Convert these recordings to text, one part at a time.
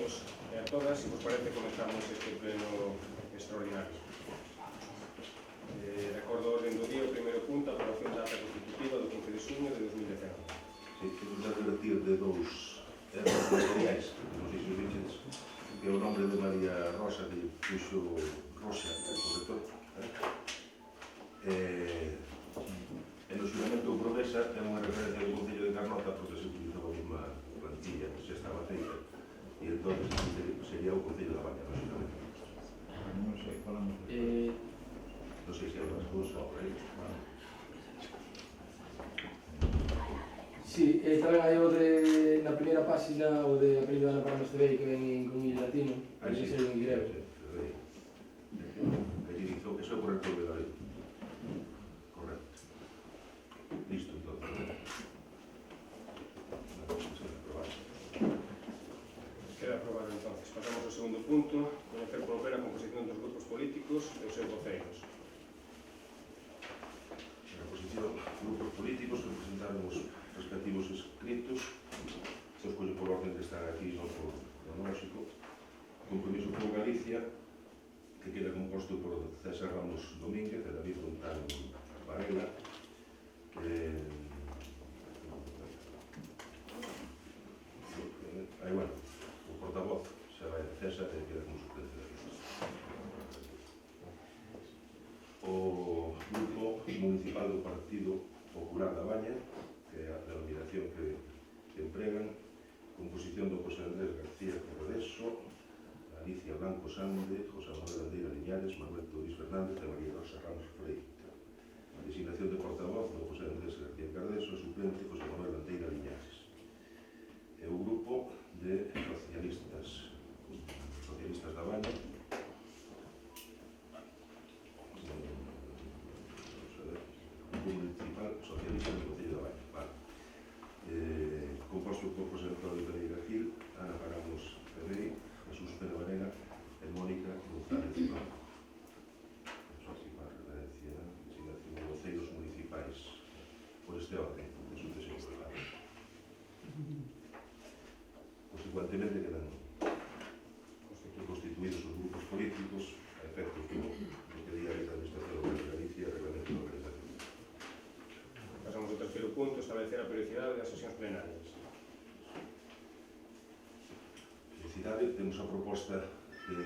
todos e a todas, e vos parece comenzamos este pleno extraordinario. Recordo o orden do día, o primeiro punto, a aprobación da ata constitutiva do 15 de xuño de 2019. Sí, temos a revertir de dous erros materiais, non sei se os dices, que é o nombre de María Rosa, que puxo Rosa, o corrector. E no xuramento ou promesa é unha referencia ao Concello de Carnota porque se utilizou a mesma plantilla que xa estaba feita e entón sería o Concello da Baña no xuramento. Non sei, falamos Non sei se hai máis cousa por aí. Sí, tamén hai o de, na primeira página, o de apelido Ana Paramos TV que ven con il latino, que Sí, se en grego. que lle dixo que iso é o corrector de la lei. Correcto. Listo, entón. Queda aprobado, entonces. Pasamos ao segundo punto, coñecer por ver a composición dos grupos políticos e os seus voceiros. Na posición, grupos políticos que presentaron os respectivos escritos, se os collo por orden que están aquí, non por cronolóxico. Compromiso por Galicia, que queda composto por César Ramos Domínguez e David Fontán Varela, aí, bueno, o portavoz xa vai de César e queda como suplente de César. O grupo municipal do Partido Popular da Baña, que é a denominación que empregan, composición do José Andrés García Corredeso, Alicia Blanco Sande, José Manuel Bandeira Liñares, Manuel Torís Fernández e María Rosa Ramos Freita. A designación de portavoz do José Andrés García Cardeso, suplente José Manuel Bandeira Liñares. E o grupo de socialistas da Baña, grupo municipal socialista do Concello da Baña, vale. Composto por José Antonio Pereira Gil, Ana Paramos Ferrey, Jesús Pérez Varela e Mónica González Blanco. Eso así para referencia a designación de voceiros municipais por este orden de sucesión legal. Consecuentemente quedan constituídos os grupos políticos a efectos do que di a Lei de Administración de Galicia e o Reglamento de Organización. Pasamos ao terceiro punto, establecer a periodicidade das sesións plenarias. Felicidade, temos a proposta que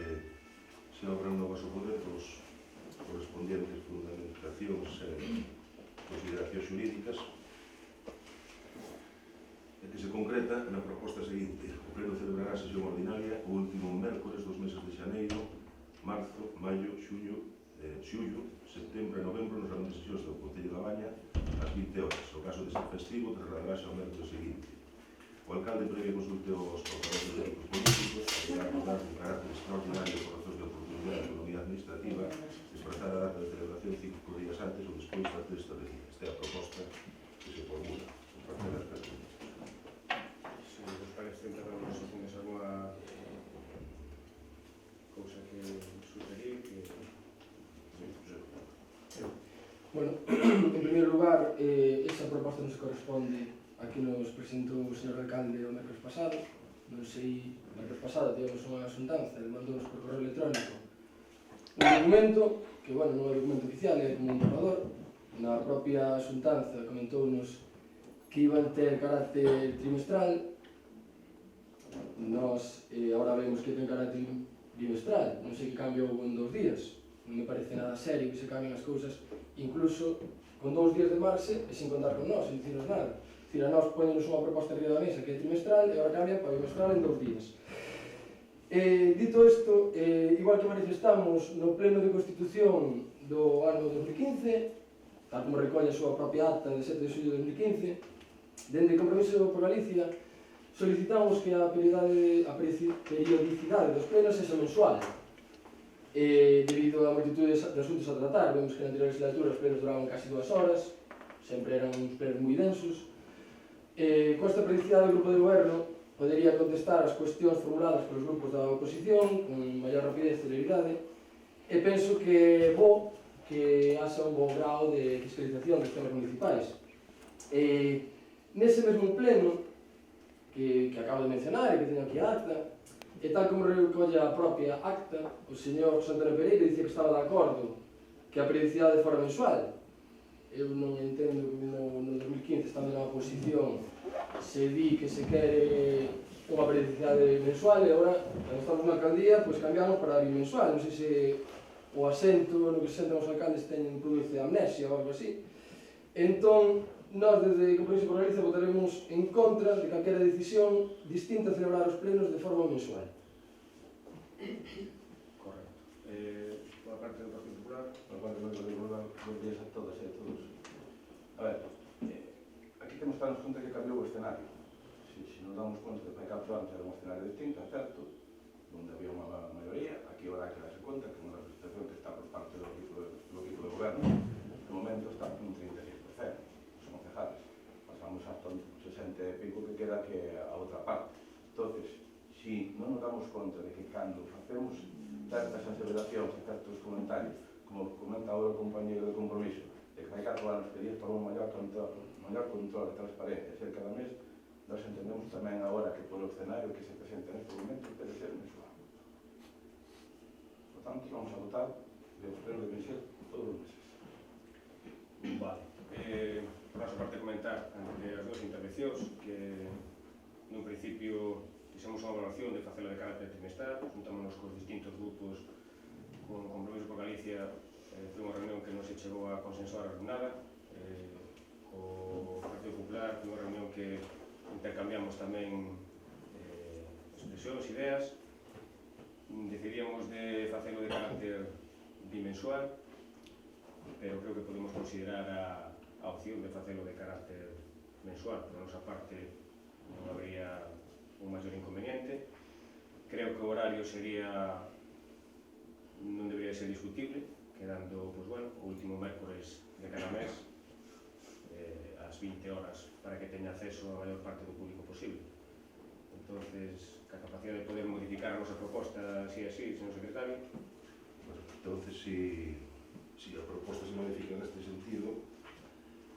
se obra no vosso poder dos correspondientes fundamentacións e consideracións xurídicas e que se concreta na proposta seguinte: o Pleno celebrará a sesión ordinaria o último mércores dos meses de xaneiro, marzo, maio, xullo, setembro e novembro nos grandes sesións do Concello da Baña ás 20 horas. O caso de ser festivo trasladarase ao mércores seguinte. O alcalde previa consulte aos portavoces de grupos políticos para acordar un carácter extraordinario por razóns de oportunidade de economía administrativa, desplazar a data de celebración 5 días antes ou despois da texto de día. Esta é a proposta que se formula por parte das personas. Se vos parece, entramos, se tienes alguna cousa que sugerir, que... Bueno, en primeiro lugar, esa proposta non se corresponde a que nos presentou o señor alcalde o mércoles pasado. Non sei, o mércoles pasado tivemos unha asuntanza, ele mandounos por correo electrónico un documento, que, bueno, non é documento oficial, é como un borrador. Na propia asuntanza comentounos que iban ter carácter trimestral. Nós agora vemos que ten carácter bimestral, non sei que cambiou en 2 días. Non me parece nada serio que se cambien as cousas, incluso con 2 días de marxe e sin contar con nós, sin dicirnos nada. Dicir, a nós poñenos unha proposta arriba da mesa que é trimestral e agora cambia para bimestral en 2 días. Dito isto, igual que manifestamos no pleno de Constitución do ano 2015, tal como recolle a súa propia acta de 7 de xullo de 2015, dende Compromiso por Galicia, solicitamos que a periodicidade dos plenos sexa mensual. Debido a multitud de asuntos a tratar, vemos que na anterior legislatura os plenos duraban casi 2 horas, sempre eran uns plenos moi densos. Con esta periodicidade, o grupo de goberno podería contestar as cuestións formuladas polos grupos da oposición con maior rapidez e celeridade, e penso que é bo que haxa un bon grau de fiscalización dos temas municipais. Nese mesmo pleno que acabo de mencionar e que teño aquí a acta, E tal como recolle a propia acta, o señor Santana Pereira dicía que estaba de acordo que a periodicidade fora mensual. Eu non entendo que no 2015, estando na oposición, se di que se quere unha periodicidade mensual e agora, cando estamos na alcaldía, pois cambiamos para bimensual. Non sei se o asento no que se sentan os alcaldes produce amnesia ou algo así. Entón, nós desde Compromiso por Galicia votaremos en contra de calquera decisión distinta a celebrar os plenos de forma mensual. Correcto. Por parte do Partido Popular, Buenos días a todas e a todos. A ver, aquí temos que darnos conta que cambiou o escenario. Si nos damos conta de que hai 4 anos era un escenario distinto, é certo, onde había unha maioría, aquí habrá que darse conta que unha representación que está por parte do equipo de goberno, no momento está un 36%, son concejales. Pasamos hasta un 60 e pico que queda que a outra parte. Entonces, si non nos damos conta de que cando facemos certas aseveracións e certos comentarios, como comenta agora o compañeiro de Compromiso, de que hai 4 anos pedías para un maior control e transparencia ser cada mes, nós entendemos tamén agora que polo escenario que se presenta neste momento debe ser mensual. Por tanto, vamos a votar de os plenos de ser todos os meses. vale. Paso a parte de comentar entre as dúas intervencións que nun principio fixemos unha evaluación de facelo de carácter trimestral, juntámonos cos distintos grupos con Compromiso por Galicia, foi unha reunión que non se chegou a consensuar nada, co Partido Popular foi unha reunión que intercambiamos tamén expresións, ideas, decidíamos de facelo de carácter bimensual, pero creo que podemos considerar a opción de facelo de carácter mensual. Por a nosa parte non habría un maior inconveniente. Creo que o horario non debería ser discutible, quedando, pois, bueno, o último mércores de cada mes ás 20 horas para que teña acceso a maior parte do público posible. Entonces, ca capacidade de poder modificar a nosa proposta así, señor secretario. Bueno, entonces, si a proposta se modifica neste sentido,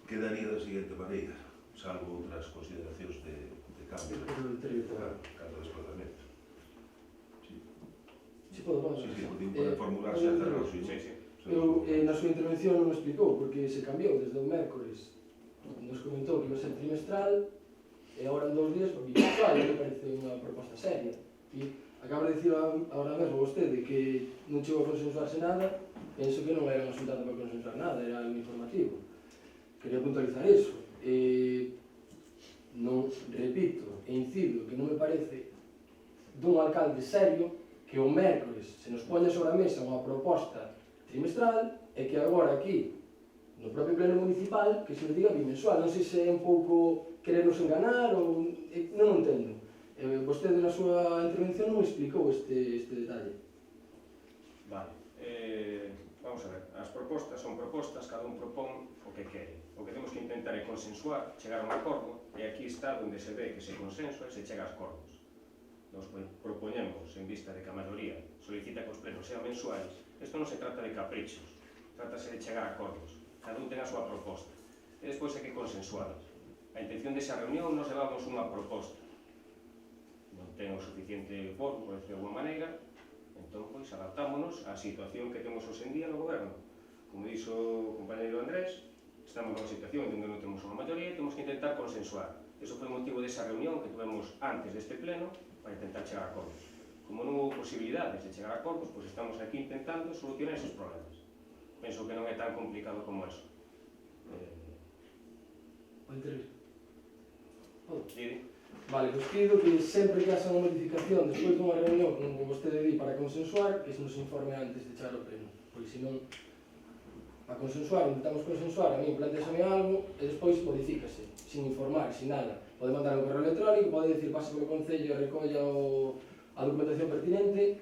quedaría da seguinte maneira, salvo outras consideracións de cambio de cada desplazamento. Si podo, Sí, pode formularse a cerrar, sí. Eu, na súa intervención non me explicou porque se cambiou desde o mércores. Nos comentou que iba a ser trimestral e agora en 2 días porque bimensual, me parece unha proposta seria. E acaba de dicir agora mesmo vostede que non chegou a consensuarse nada, penso que non era un asunto para consensuar nada, era algo informativo. Quería puntualizar iso. Non, repito e incido que non me parece dun alcalde serio que o mércores se nos poña sobre a mesa unha proposta trimestral e que agora aquí, no propio pleno municipal, que se nos diga bimensual. Non sei se é un pouco querernos enganar ou... non entendo. Vostede na súa intervención non me explicou este detalle. Vale. Vamos a ver, as propostas son propostas, cada un propón o que quere. O que temos que intentar é consensuar, chegar a un acordo, e aquí está onde se ve que se consensua e se chega a acordos. Nos propoñemos, en vista de que a maioría solicita que os plenos sean mensuais, isto non se trata de caprichos, trátase de chegar a acordos. Cada un ten a súa proposta. E despois hai que consensualas. A intención desa reunión nos levamos unha proposta. Non ten o suficiente foro, por decirlo de alguma maneira, entón, pois, adaptámonos á situación que temos hoxe en día no goberno. Como dixo o compañeiro Andrés, estamos nunha situación onde non temos unha maioría e temos que intentar consensuar. Eso foi o motivo desa reunión que tuvemos antes deste pleno para intentar chegar a acordos. Como non houve posibilidades de chegar a acordos, pois estamos aquí intentando solucionar esos problemas. Penso que non é tan complicado como eso. O interés. Dide? Vale, pois pido que sempre que haxa unha modificación despois dunha reunión como vostede di para consensuar, que se nos informe antes de chegar ao pleno. Porque senón, a consensuar, intentamos consensuar, a mí planteasame algo e despois modifícase, sin informar, sin nada. Pode mandar un correo electrónico, pode dicir pase polo Concello e recolla a documentación pertinente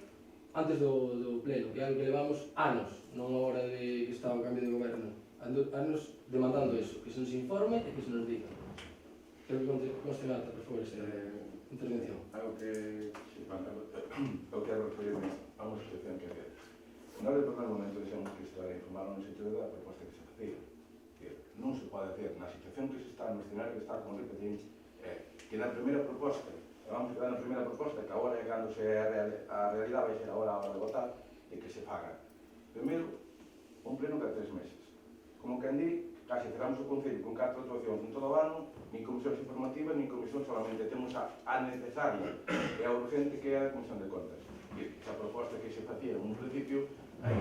antes do pleno, que é algo que levamos anos, non a hora de que está o cambio de goberno. Anos demandando eso, que se nos informe e que se nos diga. Creo que conste nada, por favor, esta intervención. Algo que... Sí, eu quero referirme a unha situación que había. Nós, no primer momento, dixemos que isto era informar no sentido da proposta que se facía. Non se pode hacer na situación que se está, no escenario que está, como repetimos, que na primeira proposta vamos a quedar na primeira proposta, que agora é cando se a realidade vai ser agora a hora de votar, e que se faga. Primeiro, un pleno cada 3 meses. Como que andí, casi cerramos o Concello con 4 actuacións en todo o ano, nin comisións informativas, nin comisión, solamente temos a necesaria e a urgente que é a Comisión de Contas. E esa proposta que se facía en un principio, aí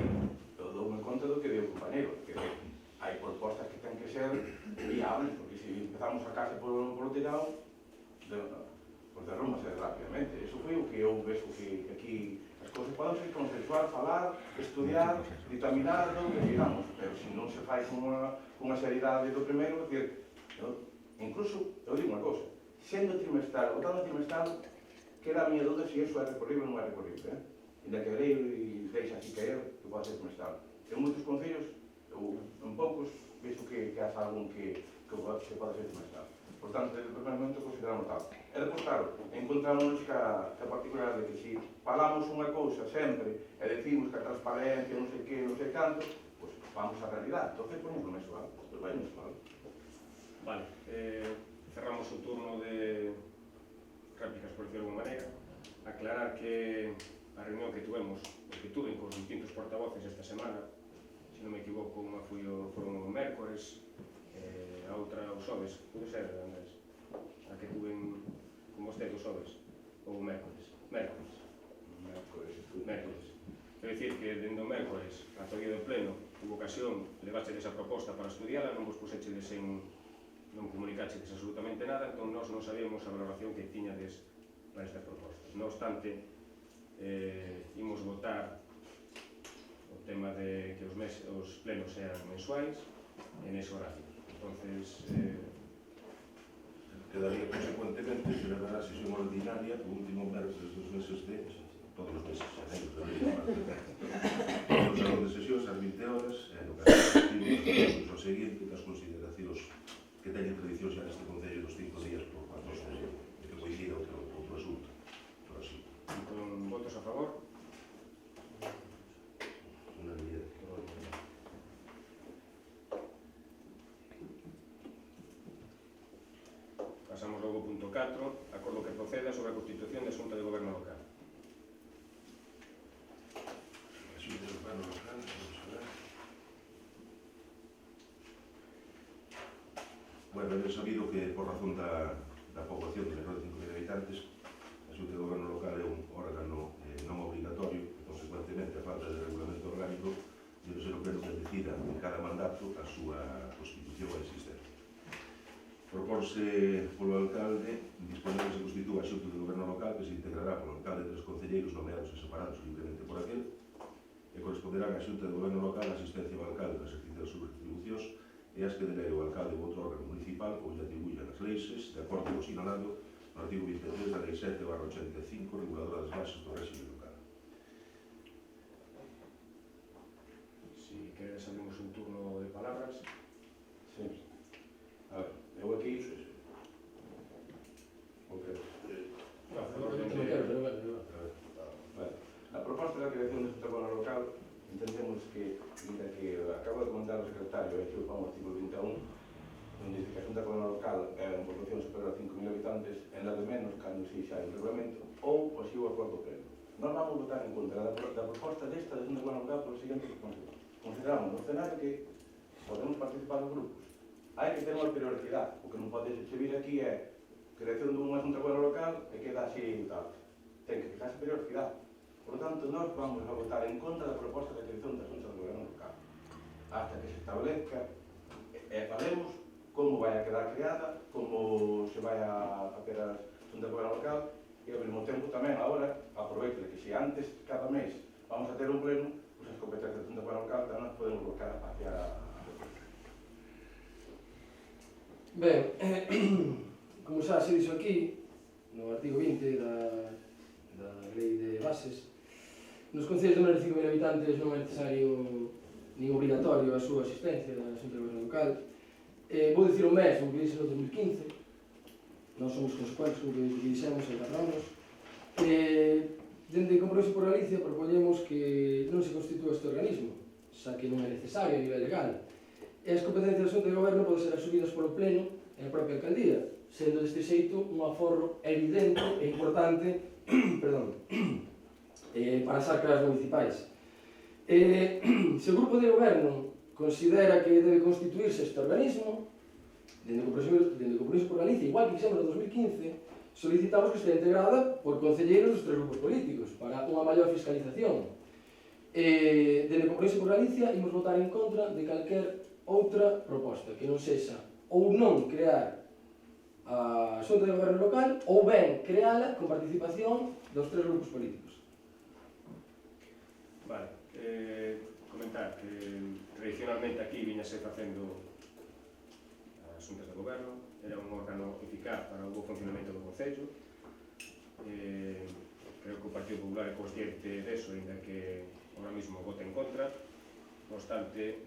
eu doume conta do que deu o compañero, que hai propostas que ten que ser viables, porque se empezamos a casa polo tirado, pues derrúmbase rápidamente. Eso foi o que eu vexo que aquí as cousas poden ser consensuar, falar, estudiar, ditaminar, todo o que digamos, pero se non se fai con unha seriedade do primeiro, decir, incluso, eu digo unha cousa, sendo trimestral, votando trimestral, queda a miña dúda se iso é recorrible ou non é recorrible, Ainda que a lei deixa así caer, que pode ser trimestral. En moitos concellos, ou en poucos, vexo que hace algún que pode ser trimestral. Por tanto, desde o primeiro momento consideramos tal. E depois, claro, encontramos ca particular de que se falamos unha cousa sempre e decimos que a transparencia, non sei que, non sei canto, pois vamos á realidade. Entón, ponemos no mensual. Pois vai mensual. Vale. Cerramos o turno de réplicas, por decirlo de alguma maneira. Aclarar que a reunión que tuve con os distintos portavoces esta semana, se non me equivoco, unha foron o mércores, a outra o xoves, pode ser, Andrés? A que tuve con vostede o xoves, ou o mércores? Mércores. Quero dicir que, dende o mércores ata o día do pleno, hubo ocasión, levachedes esa proposta para estudiala, non vos pusechedes non comunicachedes absolutamente nada, entón nós non sabíamos a valoración que tiñades para estas propostas. Non obstante, imos votar o tema de que os plenos sean mensuais en ese horario. Entonces, quedaría consecuentemente celebrará a sesión ordinaria o último mércores dos meses de todos os meses, no salón de sesións ás 20 horas, e no caso efectivo, o seguinte, das consideracións que teñen tradición xa neste Concello dos 5 días por cuanto que coincida outro asunto. con votos a favor, Unanimidade. pasamos logo ao punto 4, acordo que proceda sobre a constitución da Xunta de Goberno Local. A Xunta de Goberno Local, vamos a ver. Bueno, é sabido que por razón da poboación de menor de 5.000 habitantes, a Xunta de Goberno Local é un órgano non obrigatorio, e, consecuentemente, a falta de regulamento orgánico, debe ser o pleno que decida en cada mandato a súa constitución e existencia. Proponse polo alcalde disponer que se constitúa a Xunta de Goberno Local, que se integrará polo alcalde e dos concelleiros nomeados e separados libremente por aquel, e corresponderá a Xunta de Goberno Local a asistencia ao alcalde no exercicio das súas atribucións e as que delegue o alcalde ou outro órgano municipal ou lle atribuyan as leixes, de acordo co sinalado no artigo 23 da Lei 7/85, reguladora das bases do réxime local. Si queredes abrimos un turno de palabras. Sí. A ver, eu aquí... Ok. A proposta da creación de Xunta de Goberno Local entendemos que acaba de comentar o secretario, hecho o artigo 21, onde dice que a Xunta de Goberno Local é unha población superior a 5.000 habitantes en la de menos cando se xa hai un reglamento ou o así o acordo pleno. Nós vamos votar en contra da proposta desta de Xunta de Goberno Local por o seguinte que consideramos no escenario que podemos participar dos grupos. Hai que ter unha periodicidade, o que non pode se vir aquí é creación dunha Xunta de Goberno Local e queda así e tal. Ten que fijarse periodicidade. Por lo tanto, nós vamos a votar en contra da proposta de creación da Xunta de Goberno Local hasta que se establezca e falemos como vai a quedar creada, como se vai a facer a Xunta de Goberno Local e ao mesmo tempo tamén agora aproveite que se antes cada mes vamos a ter un pleno, pues as competencias da Xunta de Goberno Local tamén nos podemos bloquear hacia a... Ben, como xa se dixo aquí, no artigo 20 da Lei de Bases, nos concellos de menos de 5.000 habitantes non é necesario nin obrigatorio a súa asistencia da Xunta de Goberno Local. Vou dicir o mesmo que dixen no 2015, nós somos consecuentes co que dixemos e tardamos. Dende Compromiso por Galicia propoñemos que non se constitúa este organismo, xa que non é necesario a nivel legal. E as competencias da Xunta de Goberno poden ser asumidas polo Pleno e a propia alcaldía. sendo deste xeito un aforro evidente e importante perdón, para as arcas municipais. Se o grupo de goberno considera que debe constituirse este organismo, dende o Compromiso por Galicia, igual que fixemos no 2015, solicitamos que estea integrada por concelleiros dos tres grupos políticos para unha maior fiscalización. Dende o Compromiso por Galicia imos votar en contra de calquer outra proposta que non sexa ou non crear a Xunta de Goberno local ou ben creala con participación dos tres grupos políticos. Vale, comentar que tradicionalmente aquí viñase facendo as xuntas de goberno, era un órgano eficaz para o bo funcionamento do Concello. Creo que o Partido Popular é consciente deso, ainda que ahora mismo vote en contra. No obstante,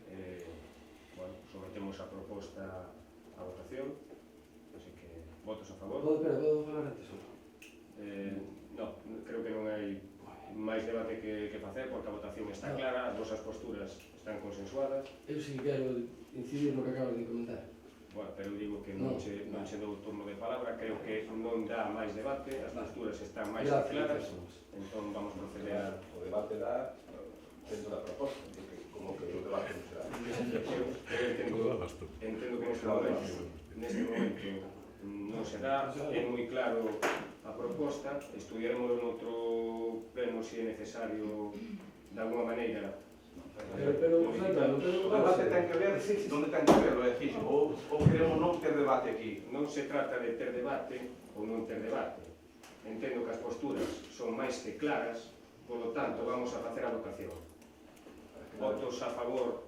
bueno, sometemos a proposta a votación, así que votos a favor. Podo falar antes? No, creo que non hai máis debate que facer, porque a votación está clara, as vosas posturas están consensuadas. Eu si quero incidir no que acabas de comentar. Bueno, pero digo que non che dou turno de palabra, creo que non dá máis debate, as posturas están máis claras, entón vamos proceder a... O debate dá dentro da proposta, como que o debate non será. Entendo que neste momento non se dá, é moi claro a proposta, estudiaremos noutro pleno se é necesario de alguma maneira. Pero o debate ten que ver onde ten que ver, é dicir, ou queremos non ter debate aquí. Non se trata de ter debate ou non ter debate. Entendo que as posturas son máis que claras, polo tanto vamos a facer a votación. Votos a favor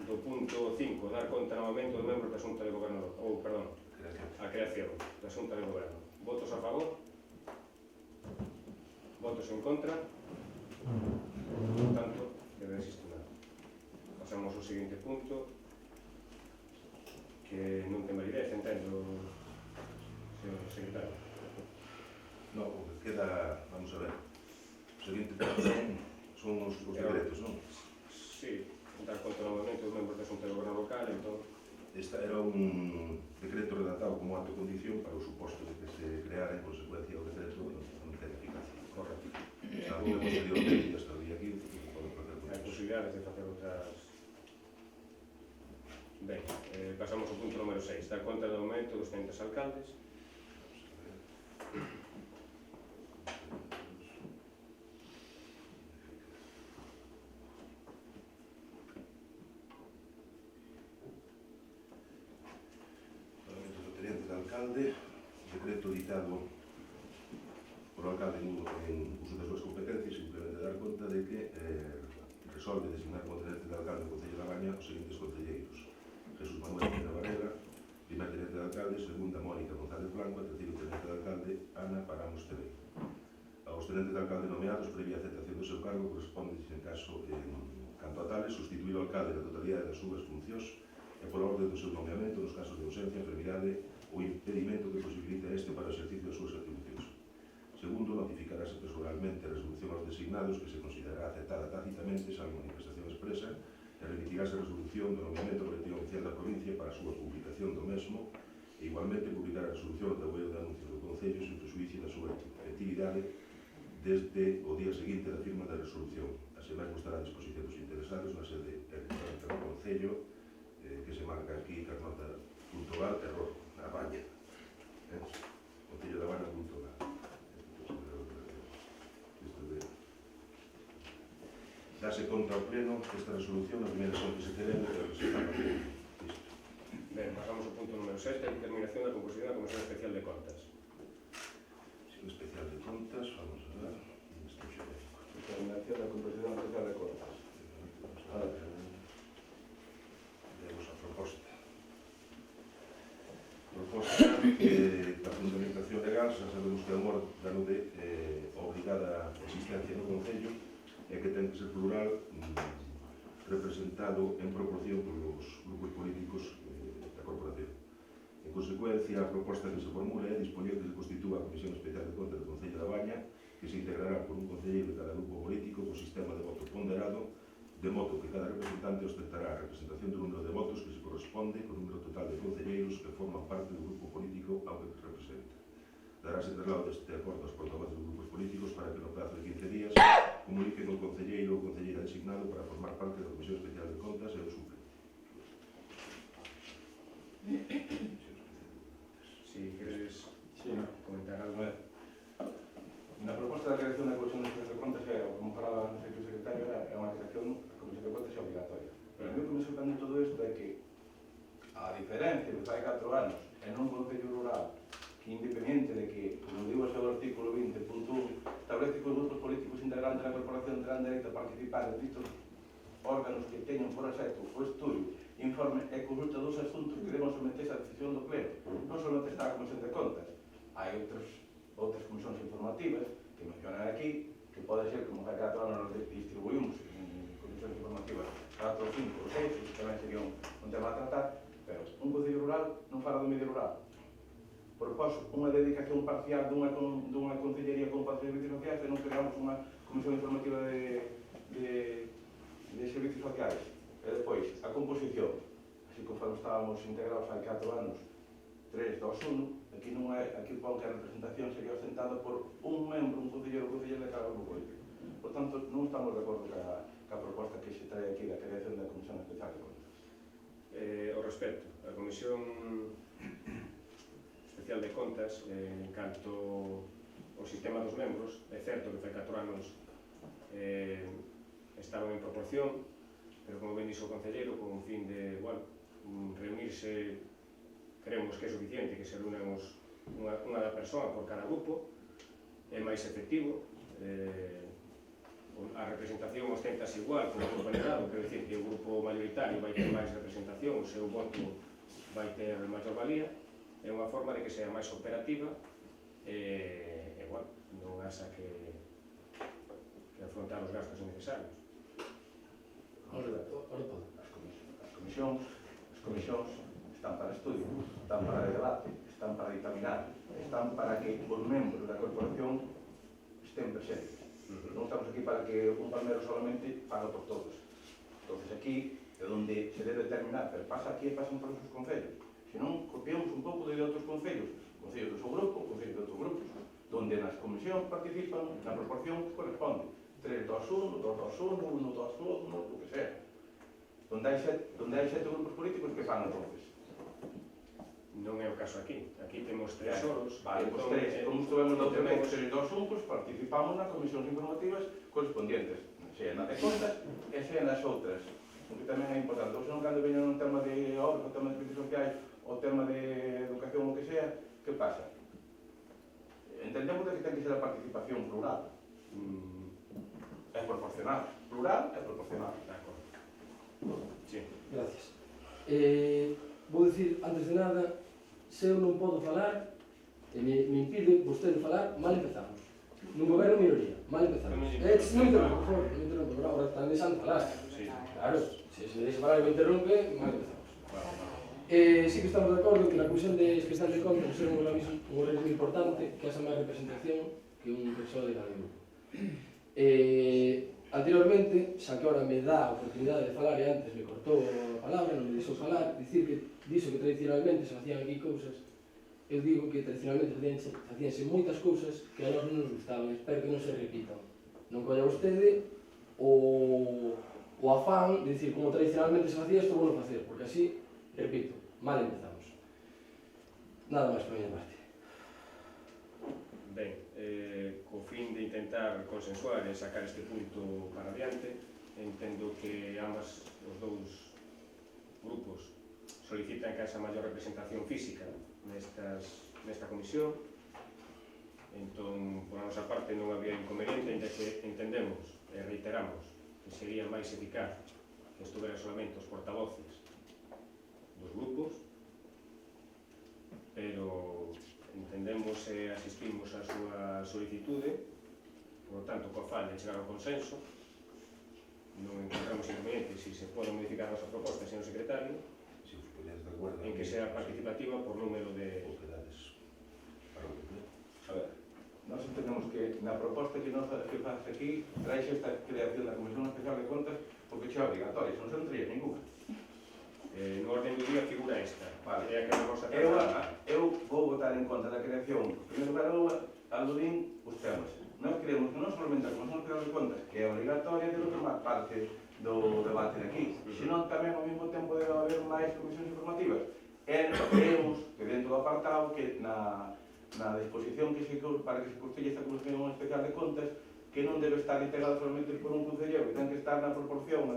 do punto 5, dar conta no aumento dos membros da Xunta de Goberno, ou, perdón, a creación da Xunta de Goberno. Votos a favor? Votos en contra? Por tanto, debe existir nada. Pasamos ao seguinte punto, que non ten validez, entendo, señor secretario. No, o que queda, vamos a ver, o seguinte son os decretos, non? Sí, dar conta no movimento dos membros da Xunta de Goberno local, entón... Esta era un decreto redactado como acto de condición para o suposto de que se creara en consecuencia o decreto non ten eficacia. Correcto. Salvo que posteriormente, hasta o día 15, que poden facer con Hai iso. posibilidades de facer outras... Ben, pasamos ao punto número 6, dar conta do aumento dos tenentes alcaldes. Decreto dictado por o alcalde en uso das súas competencias, simplemente dar conta de que resolve designar como tenente de alcalde do Concello da Baña os seguintes concelleiros: Jesús Manuel Pena Varela, primer tenente de alcalde; segunda, Mónica González Blanco; terceiro tenente de alcalde, Ana Paramos Tebey. Aos tenentes de alcalde nomeados, previa aceptación do seu cargo, corresponde, en caso, canto a tales, sustituir o alcalde na totalidade das súas funcións e pola orde do seu nomeamento nos casos de ausencia, enfermidade ou impedimento que posibilita este para o exercicio das súas atribucións. Segundo, notificarase personalmente a resolución aos designados que se considerará aceptada tácitamente, salvo manifestación expresa, e remitirase a resolución do nomeamento ao Boletín Oficial da provincia para a súa publicación do mesmo, e igualmente publicar a resolución do tabueiro de anuncios do Concello sin prejuicio da súa efectividade desde o día seguinte da firma da resolución. Así mesmo estará a disposición dos interesados na sede electrónica do Concello, que se marca aquí carnota.gal, error, a Baña. Concello da Baña.gal. Dase conta ao pleno esta resolución, a primeira son que se celebra e que se fala. Ben, pasamos ao punto número 7, a determinación da composición da Comisión Especial de Contas. Comisión Especial de Contas, vamos a ver. Determinación da composición especial de contas. Vemos a proposta. Proposta que a fundamentación legal, xa sabemos que é un órgano de obrigada existencia no Concello, e que ten que ser plural, representado en proporción polos grupos políticos da corporación. En consecuencia, a proposta que se formula é dispoñer que se constitúa a Comisión Especial de Contas do Concello da Baña, que se integrará por un concelleiro de cada grupo político co sistema de voto ponderado, de modo que cada representante ostentará a representación do número de votos que se corresponde co número total de concelleiros que forman parte do grupo político darase traslado deste acordo aos portavoces dos grupos políticos para que no plazo de 15 días comuniquen o concelleiro ou concelleira designado para formar parte da Comisión Especial de Contas e o suple. Si queres comentar algo. Na proposta da creación da Comisión Especial de Contas, como falaba no sei que o secretario, é unha creación, a Comisión de Contas é obligatoria. Pero a mí o que me sorprende todo isto é que, a diferencia de fai 4 anos, en un Concello Rural, que independiente de que, como digo o seu artículo 20.1, establece que os grupos políticos integrantes da corporación terán dereito a participar en distintos órganos que teñan por aspecto o estudio, informe e consulta dos asuntos que deban someterse á decisión do pleno. Non somente está a Comisión de Contas, hai outras comisións informativas que mencionan aquí, que pode ser, como fai 4 anos nos distribuímos en comisións informativas 4, 5 ou 6, que tamén sería un tema a tratar, pero un Concello Rural non fala do medio rural. Proposo unha dedicación parcial dunha concellería con 4 servicios sociais e non creamos unha comisión informativa de servicios sociais. E depois, a composición, así como estábamos integrados hai 4 anos, 3, 2, 1, aquí non é, aquí pon que a representación sería ostentada por un membro, un concelleiro ou concelleira de cada grupo político. Por tanto, non estamos de acordo ca proposta que se trae aquí da creación da Comisión Especial de Contas. Ao respecto, a Comisión Especial de Contas, en canto ao sistema dos membros, é certo que fai 4 anos estaban en proporción, pero como ben dixo o concelleiro, con un fin de, bueno, reunirse, creemos que é suficiente que se reúnan unha da persoa por cada grupo, é máis efectivo, a representación ostentase igual como o grupo generado, quero dicir que o grupo mayoritario vai ter máis representación, o seu voto vai ter maior valía, é unha forma de que sea máis operativa e bueno, non haxa que afrontar os gastos innecesarios. As comisións están para estudio, están para debate, están para dictaminar, están para que os membros da corporación estén presentes. Non estamos aquí para que un palmero solamente paga por todos. Entonces aquí é onde se debe determinar, pero pasa aquí e pasan por os concellos. Se non, copiamos un pouco de outros concellos, concellos do seu grupo, concellos de outros grupos, donde nas comisións participan na proporción que corresponde. 3-2-1, 2-2-1, 1-2-1, o que sea. Donde hai 7 grupos políticos, que fan entonces? Non é o caso aquí. Aquí temos 3 oros. Vale, pues 3. Como estuvemos no tema de 3-2-1, pues participamos nas comisións informativas correspondientes. Sea na de contas e sea nas outras. Porque tamén é importante. Ou senón, cando veñan un tema de obras, o tema de servicios sociais, o tema de educación, o que sea, que pasa? Entendemos que ten que ser a participación plural. É proporcional. Plural é proporcional. De acordo. Sí. Gracias. Vou dicir, antes de nada, se eu non podo falar e me impide vostede falar, mal empezamos. Nun goberno minoría, mal empezamos. Non me interrompo, por favor, non me interrompo, pero agora están deixando falar. Sí. Claro, se me deixa falar e me interrompe, mal empezamos. Sí que estamos de acordo que na Comisión Especial de Contas é un organismo importante que haxa máis representación que un persoa de cada grupo. Anteriormente, xa que ahora me dá a oportunidade de falar e antes me cortou a palabra, non me deixou falar, dicir que dixo que tradicionalmente se facían aquí cousas, eu digo que tradicionalmente facíanse moitas cousas que a nós non nos gustaban, espero que non se repitan. Non colla vostede o afán de dicir como tradicionalmente se facía, isto vou non facer, porque así, repito, mal empezamos. Nada máis por a miña parte. Ben, co fin de intentar consensuar e sacar este punto para adiante, entendo que ambas os dous grupos solicitan que haxa maior representación física nesta comisión. Entón, por a nosa parte, non había inconveniente, ainda que entendemos e reiteramos que sería máis eficaz que estuveran solamente os portavoces dos grupos, pero entendemos e asistimos á súa solicitude, por lo tanto, coa fal de chegar ao consenso, non encontramos inconveniente se se pode modificar a nosa proposta, señor secretario, en que sea participativa por número de... A ver, nós entendemos que na proposta que faz aquí trae esta creación da Comisión Especial de Contas porque xa é obligatoria, se non se non traía ninguna. No orden do día figura esta. Vale. É a que vamos a Eu vou votar en contra da creación, primeiro señor Caroa aludín os temas. Nós queremos que non solamente a Comisión Nacional de Contas, que é obrigatoria, debe tomar parte do debate de aquí, senón tamén ao mesmo tempo debe haber máis comisións informativas. E creemos que dentro do apartado que na disposición que para que se constelle esta Comisión Especial de Contas, que non debe estar integrada solamente por un concelleiro, que ten que estar na proporción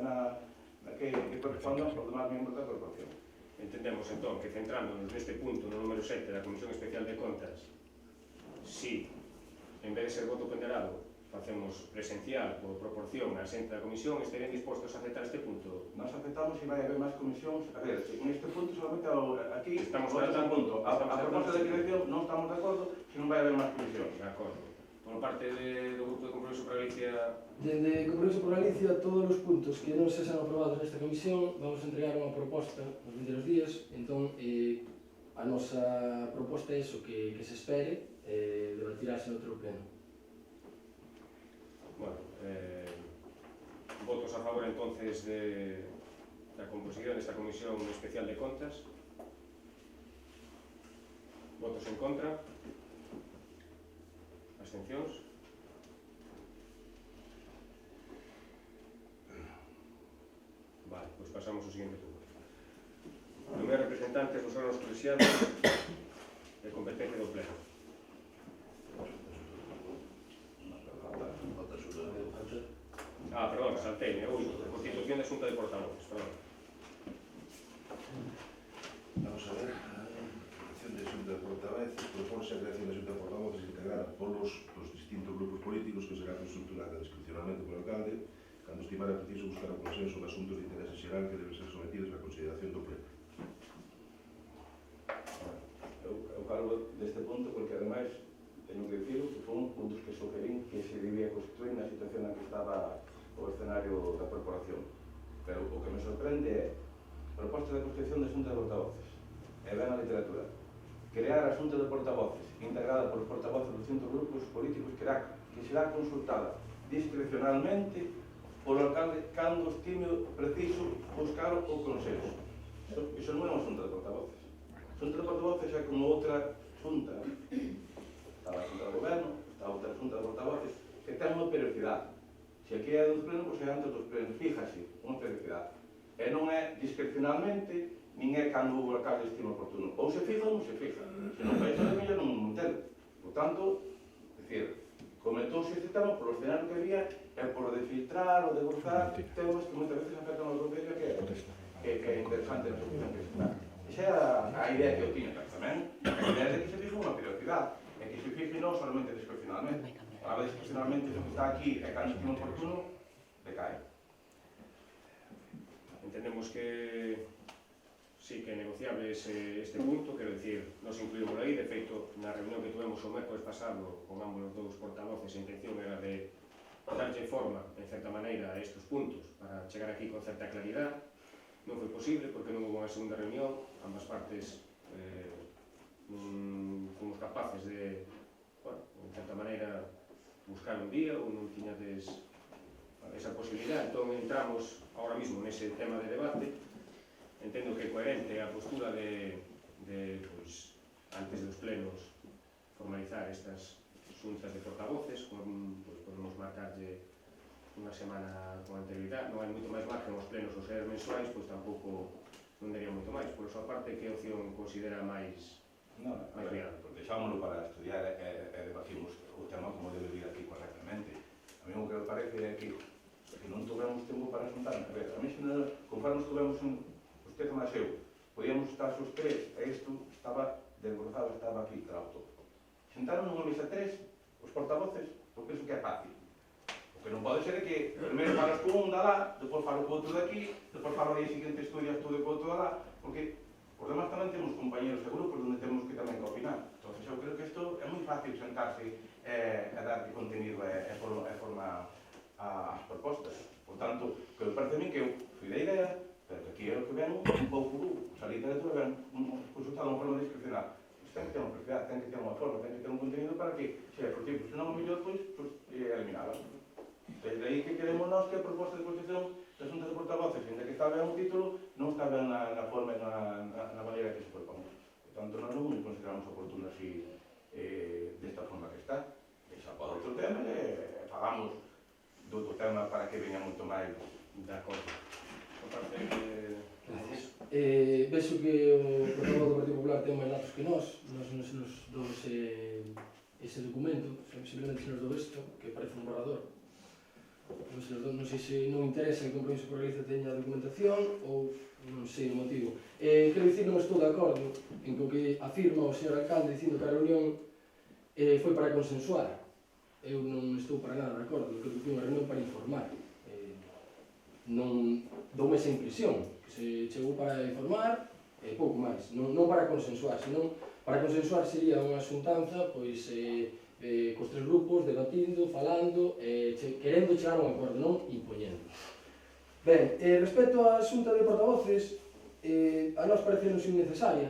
que corresponda aos demás membros da corporación. Entendemos, entón, que centrándonos neste punto, no número 7 da Comisión Especial de Contas, si, en vez de ser voto ponderado, facemos presencial por proporción a xente da comisión, estarían dispostos a aceptar este punto? Nós aceptamos se vai haber máis comisións. A ver, en este punto solamente aquí Estamos tratando punto. a proposta de creación non estamos de acordo se non vai haber máis comisións. De acordo. Por parte do Grupo de Compromiso para Galicia... Dende Compromiso por Galicia, todos os puntos que non se sean aprobados nesta comisión, vamos a entregar unha proposta nos 22 días, entón a nosa proposta é iso, que se espere debatirase no outro pleno. Bueno, votos a favor entonces da composición desta Comisión Especial de Contas. Votos en contra. Abstencións. Vale, pois pasamos ao seguinte punto. Primeiro, representantes dos órganos colexiados de competencia do Pleno. Perdón, salteime. Constitución da Xunta de Portavoces, perdón. Vamos a ver, a creación de Xunta de Portavoces, proponse a creación da Xunta de Portavoces integrada polos distintos grupos políticos que será estruturada discrecionalmente polo alcalde, cando estimara preciso buscar o consenso sobre asuntos de interese xeral que deben ser sometidos á consideración do Pleno. Eu cargo deste punto porque, ademais, teño que dicir que foi un dos que sugerín que se debía constituir na situación na que estaba o escenario da corporación. Pero o que me sorprende é a proposta de constitución da Xunta de Portavoces. E ben a literatura. Crear a Xunta de Portavoces, integrada por os portavoces dos distintos grupos políticos, que será consultada discrecionalmente polo alcalde cando estime preciso buscar o consenso. Iso non é unha Xunta de Portavoces. A Xunta de Portavoces é como outra Xunta. Está a Xunta de Goberno, está outra Xunta de Portavoces, que ten unha periodicidade. Se aquí é dos plenos, pois é antes dos plenos. Fíjase, unha periodicidade. E non é discrecionalmente, nin é cando o alcalde estima oportuno. Ou se fija ou non se fija. Se non vai ser de mellor, non entendo. Por tanto, cometouse este tema por o escenario que había e por de filtrar ou de gozar temas que moitas veces afectan ao concello que é interesante na situación que se está. Esa é a idea que eu tiña tamén. A idea de que se fije unha periodicidade e que se fije non solamente discrecionalmente. A vez discrecionalmente o que está aquí é cando estima oportuno, decae. Entendemos que sí que é negociable este punto, quero dicir, nos incluímos aí, de feito, na reunión que tuvemos o mércoles pasado con ambos os dous portavoces, a intención era de darlle forma, en certa maneira, a estes puntos, para chegar aquí con certa claridade. Non foi posible, porque non houve unha segunda reunión, ambas partes non fomos capaces de, bueno, en certa maneira, buscar un día, ou non tiñades esa posibilidad, entón entramos ahora mismo nese tema de debate. Entendo que é coherente a postura de pois, antes dos plenos, formalizar estas xuntas de portavoces, pois, podemos marcarlle unha semana con anterioridade, non hai moito máis margen aos plenos ou ser mensuais, pois tampouco non daría moito máis. Por súa parte, que opción considera máis viable? Deixámoslo para estudiar e debatimos o tema como debe vir aquí correctamente. A mí o que me parece é que non tivemos tempo para xuntarnos. A ver, a mí, conforme estuvemos usted máis eu, podíamos estar os tres, e isto estaba desbrozado, estaba aquí, claro, todo. Sentaron nunha mesa tres, os portavoces, eu penso que é fácil. O que non pode ser é que primeiro falas con un da lá, depois falo con outro de aquí, depois falo ao día seguinte estudias todo con outro da lá, porque por demás tamén temos compañeros de grupos onde temos que tamén que opinar. Entón, eu creo que isto é moi fácil sentarse e dar contenido e forma as propostas. Por tanto, que me parece a mí que eu fui da idea, pero que aquí é o que ven un pouco a literatura ven consultado unha forma discrecional. Ten que ter unha propiedade, ten que ter unha forma, ten que ter un contenido para que se é positivo, se non o mellor, pois, eliminala. Desde aí que queremos nós que a proposta de constitución da Xunta de Portavoces, ainda que está ben o título, non está ben na forma e na maneira que se propón. Por tanto, nós non consideramos oportuno así, desde problema para que veña moito máis. De acordo. Por parte de... Vexo que o portavoz do Partido Popular ten máis datos que nós nos dou ese documento, simplemente se nos dou isto, que parece un borrador. Non sei se non interesa que o compromiso por Galicia teña a documentación ou non sei o motivo. Quero dicir, non estou de acordo en co que afirma o señor alcalde dicindo que a reunión foi para consensuar. Eu non estou para nada de acordo, creo que foi unha reunión para informar. Non doume esa impresión, que se chegou para informar e pouco máis, non para consensuar, senón para consensuar sería unha xuntanza pois cos tres grupos, debatindo, falando, querendo chegar a un acordo, non impoñendo. Ben, respecto á xunta de portavoces, a nós parecenos innecesaria.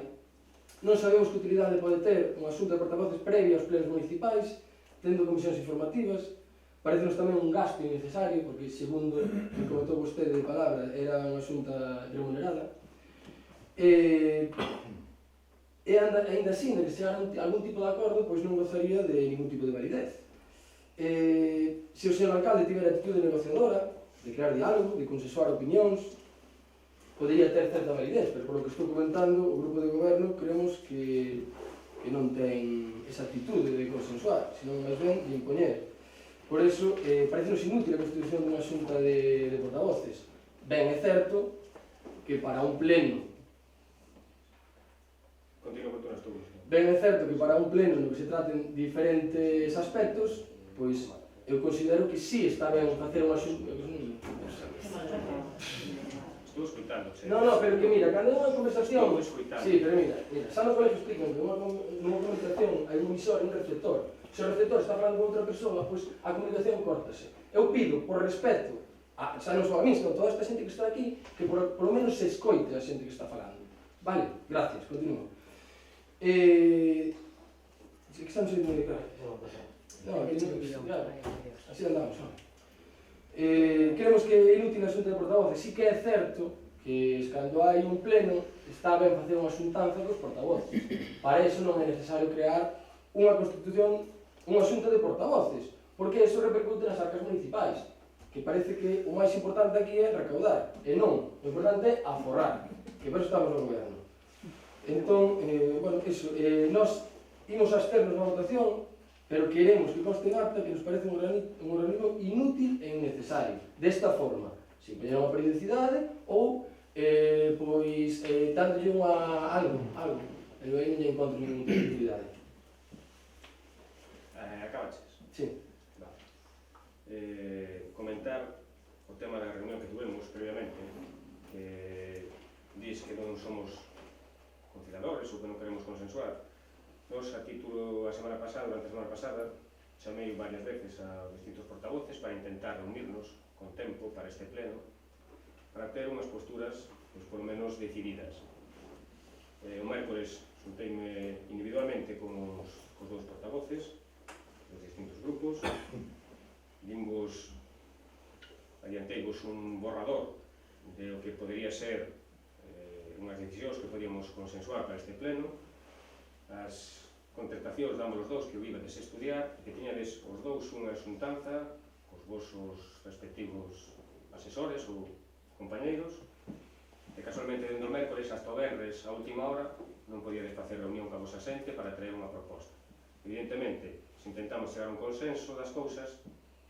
Non sabemos que utilidade pode ter unha xunta de portavoces previa aos plenos municipais, tendo comisións informativas. Parecenos tamén un gasto innecesario, porque, segundo me comentou vostede de palabra, era unha xunta remunerada. E ainda así, de que chegaran algún tipo de acordo, pois non gozaría de ningún tipo de validez. Se o señor alcalde tivera actitude negociadora, de crear diálogo, de consensuar opinións, podería ter certa validez, pero por lo que estou comentando, o grupo de goberno creemos que non ten esa actitude de consensuar, senón máis ben de impoñer. Por iso, parecenos inútil a constitución dunha xunta de portavoces. Ben, é certo que para un pleno Ben, é certo que para un pleno no que se traten diferentes aspectos, pois eu considero que sí está ben facer unha xunta. Estou escutándoche. No, pero que mira, cando é unha conversación... Estou escutando. Sí, pero mira, xa no colegio explican que nunha conversación hai un emisor e un receptor. Se o receptor está falando con outra persoa, pois a comunicación córtase. Eu pido, por respeto, xa non só a mí, senón toda esta xente que está aquí, que por lo menos se escoite a xente que está falando. Vale, gracias, continúo. Que estamos sendo moi claro. No, así andamos, creemos que é inútil a xunta de portavoces. Sí que é certo que cando hai un pleno está ben facer unha xuntanza dos portavoces. Para iso non é necesario crear unha constitución, unha xunta de portavoces, porque iso repercute nas arcas municipais, que parece que o máis importante aquí é recaudar, e non, o importante é aforrar, que por iso estamos no goberno. Entón, bueno, iso, nós imos a absternos na votación, pero queremos que conste en acta que nos parece un organismo inútil e innecesario, desta forma, se empeñar unha periodicidade ou, pois, dándolle algo, pero aí non lle encontro ninguna utilidade. Acabaches? Sí. Vale. Comentar o tema da reunión que tuvemos previamente, que dis que non somos conciliadores ou que non queremos consensuar. Nos, a título, durante a semana pasada, chamei varias veces a distintos portavoces para intentar reunirnos con tempo para este pleno, para ter unhas posturas, pois, por lo menos, decididas. O mércores xunteime individualmente con os dous portavoces dos distintos grupos, adianteivos un borrador de o que podería ser unhas decisións que podíamos consensuar para este pleno. As contestacións damos os dous que o ibades estudiar e que tiñades os dous unha xuntanza cos vosos respectivos asesores ou compañeiros, e casualmente dende o mércores hasta o venres a última hora non podíades facer reunión ca vosa xente para traer unha proposta. Evidentemente, se intentamos chegar a un consenso das cousas,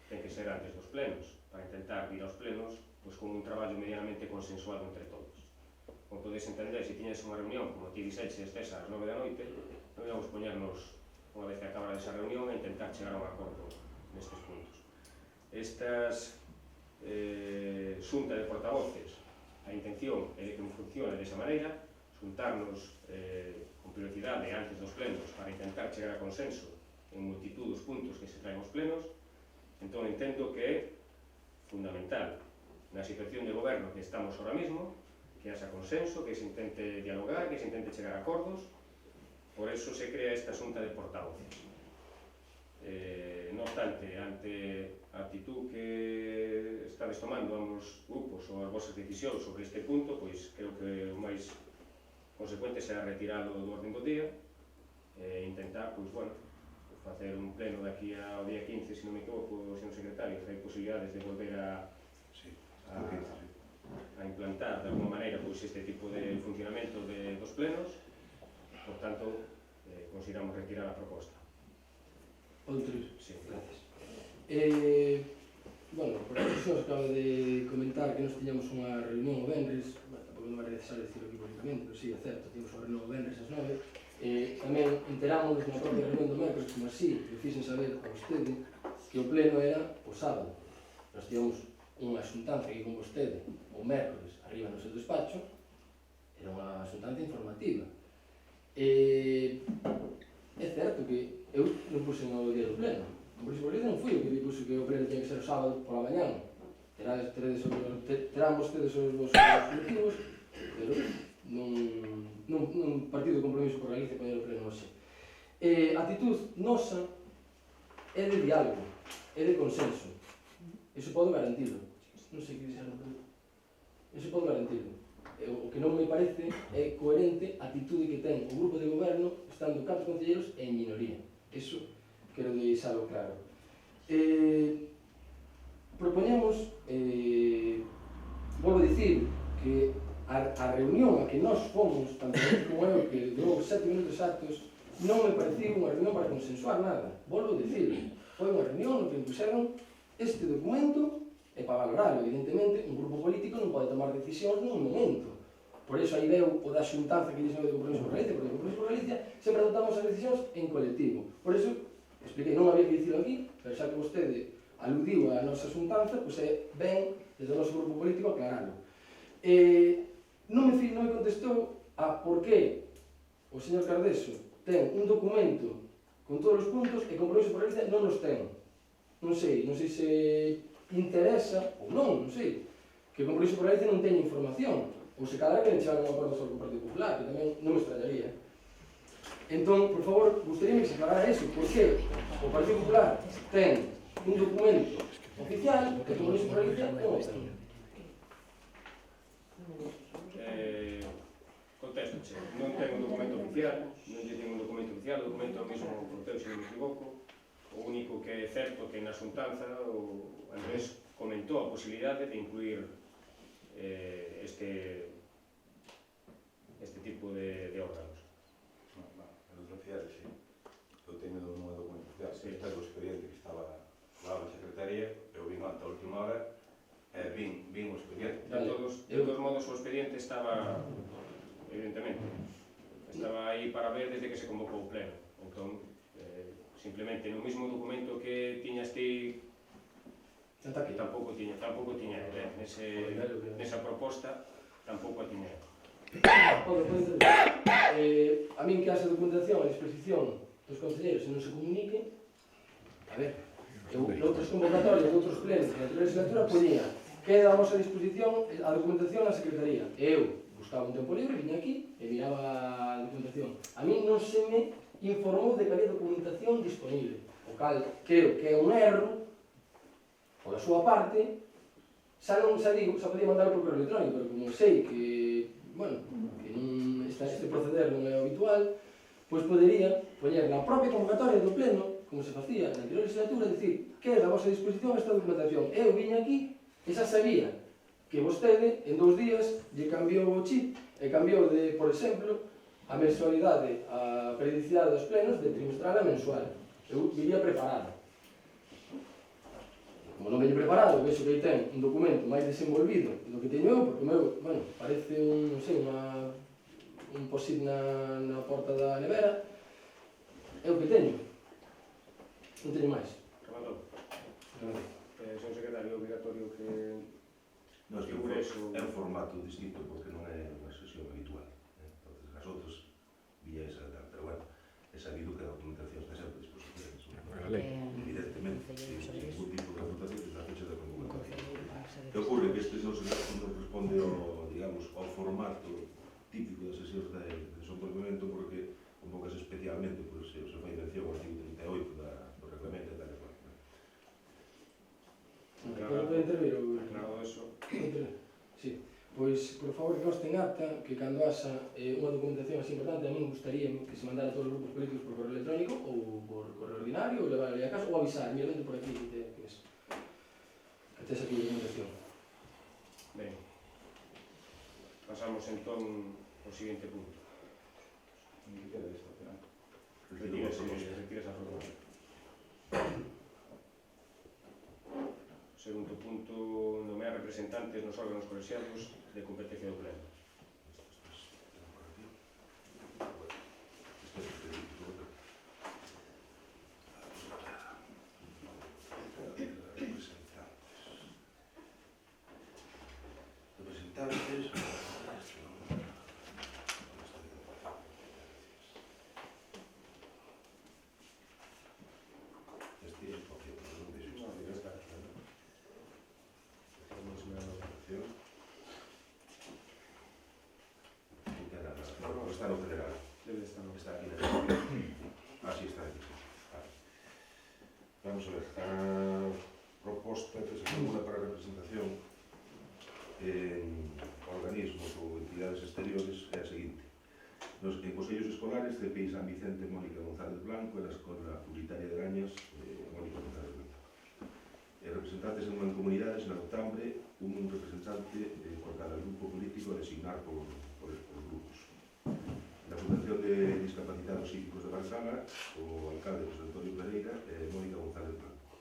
ten que ser antes dos plenos, para intentar vir aos plenos pois, con un traballo medianamente consensuado entre todos. Como podedes entender, se tiñes unha reunión, como ti dixeches, ás 9 da noite, non íamos poñernos, unha vez que acabara esa reunión, a intentar chegar a un acordo nestes puntos. Estas xunta de portavoces, a intención é de que funcione desa maneira, xuntarnos con prioridade antes dos plenos para intentar chegar a consenso en multitud dos puntos que se traen aos plenos. Entón, entendo que é fundamental na situación de goberno que estamos ahora mismo, que haxa consenso, que se intente dialogar, que se intente chegar a acordos. Por eso se crea esta xunta de portavoces. No obstante, ante a actitud que estades tomando ambos grupos ou as vosas decisións sobre este punto, pois creo que o máis consecuente será retiralo do orden do día e intentar, pois, bueno, facer un pleno daqui ao día 15, se non me equivoco, señor secretario, que hai posibilidades de volver a implantar de alguma maneira pois este tipo de funcionamento dos plenos. Por tanto, consideramos retirar a proposta. Outros? Sí. Gracias. Bueno, por eso os acaba de comentar que nos tiñamos unha reunión o venres, bueno, tampouco non é necesario decirlo aquí públicamente, pero sí, é certo, tínhamos unha reunión o venres ás 9. Tamén enterámonos na propia reunión do mércoles, como así, que fixen saber a vostede que o pleno era o sábado. Nós tíamos unha xuntanza aquí con vostede o mércoles, arriba no seu despacho, era unha xuntanza informativa. É certo que eu non puse no día do pleno, por iso non fui o que puse que o pleno tiña que ser o sábado pola mañana. Terán vostedes os vosos motivos, pero nun partido de compromiso por Galicia poñer o pleno hoxe. A actitud nosa é de diálogo, é de consenso. Iso podo garantido. Non sei que dixeron, pero iso podo garantido. O que non me parece é coherente a actitude que ten o grupo de goberno estando 4 concelleiros en minoría. Iso quero deixalo claro. Propoñemos, volvo a dicir, que a reunión a que nós fomos, tanto como eu, que durou 7 minutos exactos, non me parecía unha reunión para consensuar nada. Volvo a dicir, foi unha reunión no que puseron este documento e para valorarlo, evidentemente, un grupo político non pode tomar decisións nun momento. Por iso aí veu o da xuntanza que dixen de Compromiso por Galicia, porque o Compromiso por Galicia sempre adoptamos as decisións en colectivo. Por iso, expliquei, non había que dicilo aquí, pero xa que vostede aludiu a nosa xuntanza, pois é ben, desde o noso grupo político, aclararlo. Non me contestou a por que o señor Cardeso ten un documento con todos os puntos e Compromiso por Galicia non os ten. Non sei se interesa ou non sei, que o Compromiso por Galicia non teña información, ou se cada vez chegar a un acordo sobre o Partido Popular, que tamén non me extrañaría. Entón, por favor, gustaría que se aclarara eso, porque o Partido Popular ten un documento oficial que o Compromiso por Galicia non o ten. Contéstoche, non ten un documento oficial, non lle ten un documento oficial, o documento mesmo corteu, se non me equivoco. O único que é certo que na xuntanza o Andrés comentou a posibilidade de incluir este tipo de órganos. En oficiales, sí. Eu teño unha documento oficial. Está o expediente que estaba lá na Secretaría, eu vin ante a última hora, vin o expediente. De todos modos, o expediente estaba, evidentemente, estaba aí para ver desde que se convocou o pleno. Entón, simplemente no mesmo documento que tiñas ti, que tampouco tiña nesa proposta, tampouco a tiña. A min que haxe documentación a disposición dos concelleiros se non se comunique, a ver, outras convocatorias de outros plenos na anterior legislatura poñía queda a vosa disposición a documentación na Secretaría. Eu buscaba un tempo libre, viña aquí e miraba a documentación. A min non se me informou de que había documentación disponible, o cal creo que é un erro por a súa parte. Xa podía mandar por correo electrónico, pero como sei que, bueno, que non este proceder non é habitual, pois podería poñer na propia convocatoria do pleno, como se facía na anterior legislatura, dicir que é da vosa disposición esta documentación. Eu viña aquí e xa sabía que vostede en 2 días lle cambiou o chip e cambiou de, por exemplo, a mensualidade, a periodicidade dos plenos de trimestral a mensual. Eu viría preparado. Como non veño preparado, vexo que aí ten un documento máis desenvolvido do que teño eu, porque o meu, bueno, parece un, non sei, un posit na porta da nevera. É o que teño. Non teño máis. Remador. Señor secretario, obrigatorio que Non, é que figure eso. é un formato distinto porque non é unha sesión habitual. Entonces, as outras vía esa, pero bueno, é sabido que a documentación está sempre a disposición. Evidentemente, sin ningún tipo de reputación desde a fecha da convocatoria. Que ocurre que este non responde ao, digamos, ao formato típico das sesións de desenvolvemento porque convocas especialmente, pois se fai mención ao artigo 38 do reglamento e tal e cual. Pode intervir ou... Aclarado eso. Sí. Pois, por favor, que conste en acta que cando haxa unha documentación así importante, a mí me gustaría que se mandara a todos os grupos políticos por correo electrónico ou por correo ordinario, vou avisar, mira, vente por aquí, que tes aquí a documentación. Ben, pasamos entón ao seguinte punto. ¿Qué queda de esto al final? Retírase a proposta. Segundo punto, nomear representantes nos órganos colexiados de competencia do pleno. Está no federal. Debe estar no Está aquí. Así está aquí. Vale. Vamos a ver. A proposta que se formula para representación en organismos ou entidades exteriores é a seguinte. En consellos escolares, CPI San Vicente, Mónica González Blanco, e na Escola Publitaria de Gañas, Mónica González Blanco. Representantes en mancomunidades, na Outambre, un representante por cada grupo político a designar por grupos. Na Fundación de Discapacitados Psíquicos de Barcala, o alcalde José Antonio Pereira e Mónica González Blanco.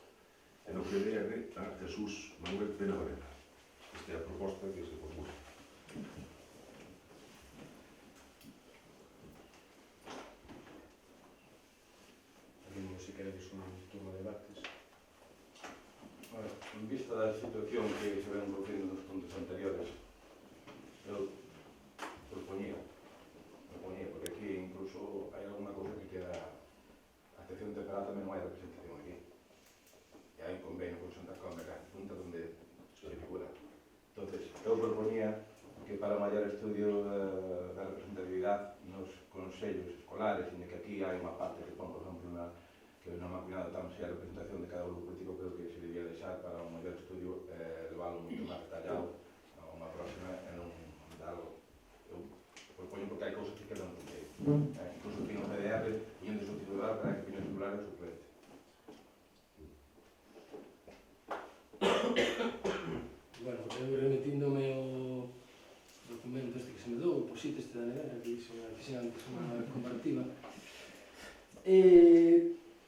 E no PDR a Jesús Manuel Pena Varela. Esta é a proposta que se formula. Abrimos, se queredes, un turno de debates. Bueno, en vista da situación que se ven producindo nos puntos anteriores, eu propoñía, porque aquí incluso hai alguna cousa que queda, a excepción temporal tamén non hai representación aquí. E hai un convenio con Santa Cómega, en punta donde se figura. Entonces, eu propoñía que para maior estudio da representatividade nos consellos escolares, en que aquí hai unha parte que pon, por exemplo, que non me ha cuidado tanto se a representación de cada grupo político, creo que se debía deixar para un maior estudio, leválo moito máis detallado a unha próxima e non darlo. Eu propoño porque hai cousas que quedan no consello. Incluso aquí no PDR, piñendo o titular para que piñen titular e suplente. Bueno, eu remitíndome ao documento este que se me dou, o posite este da nevera, que fixen antes unha comparativa.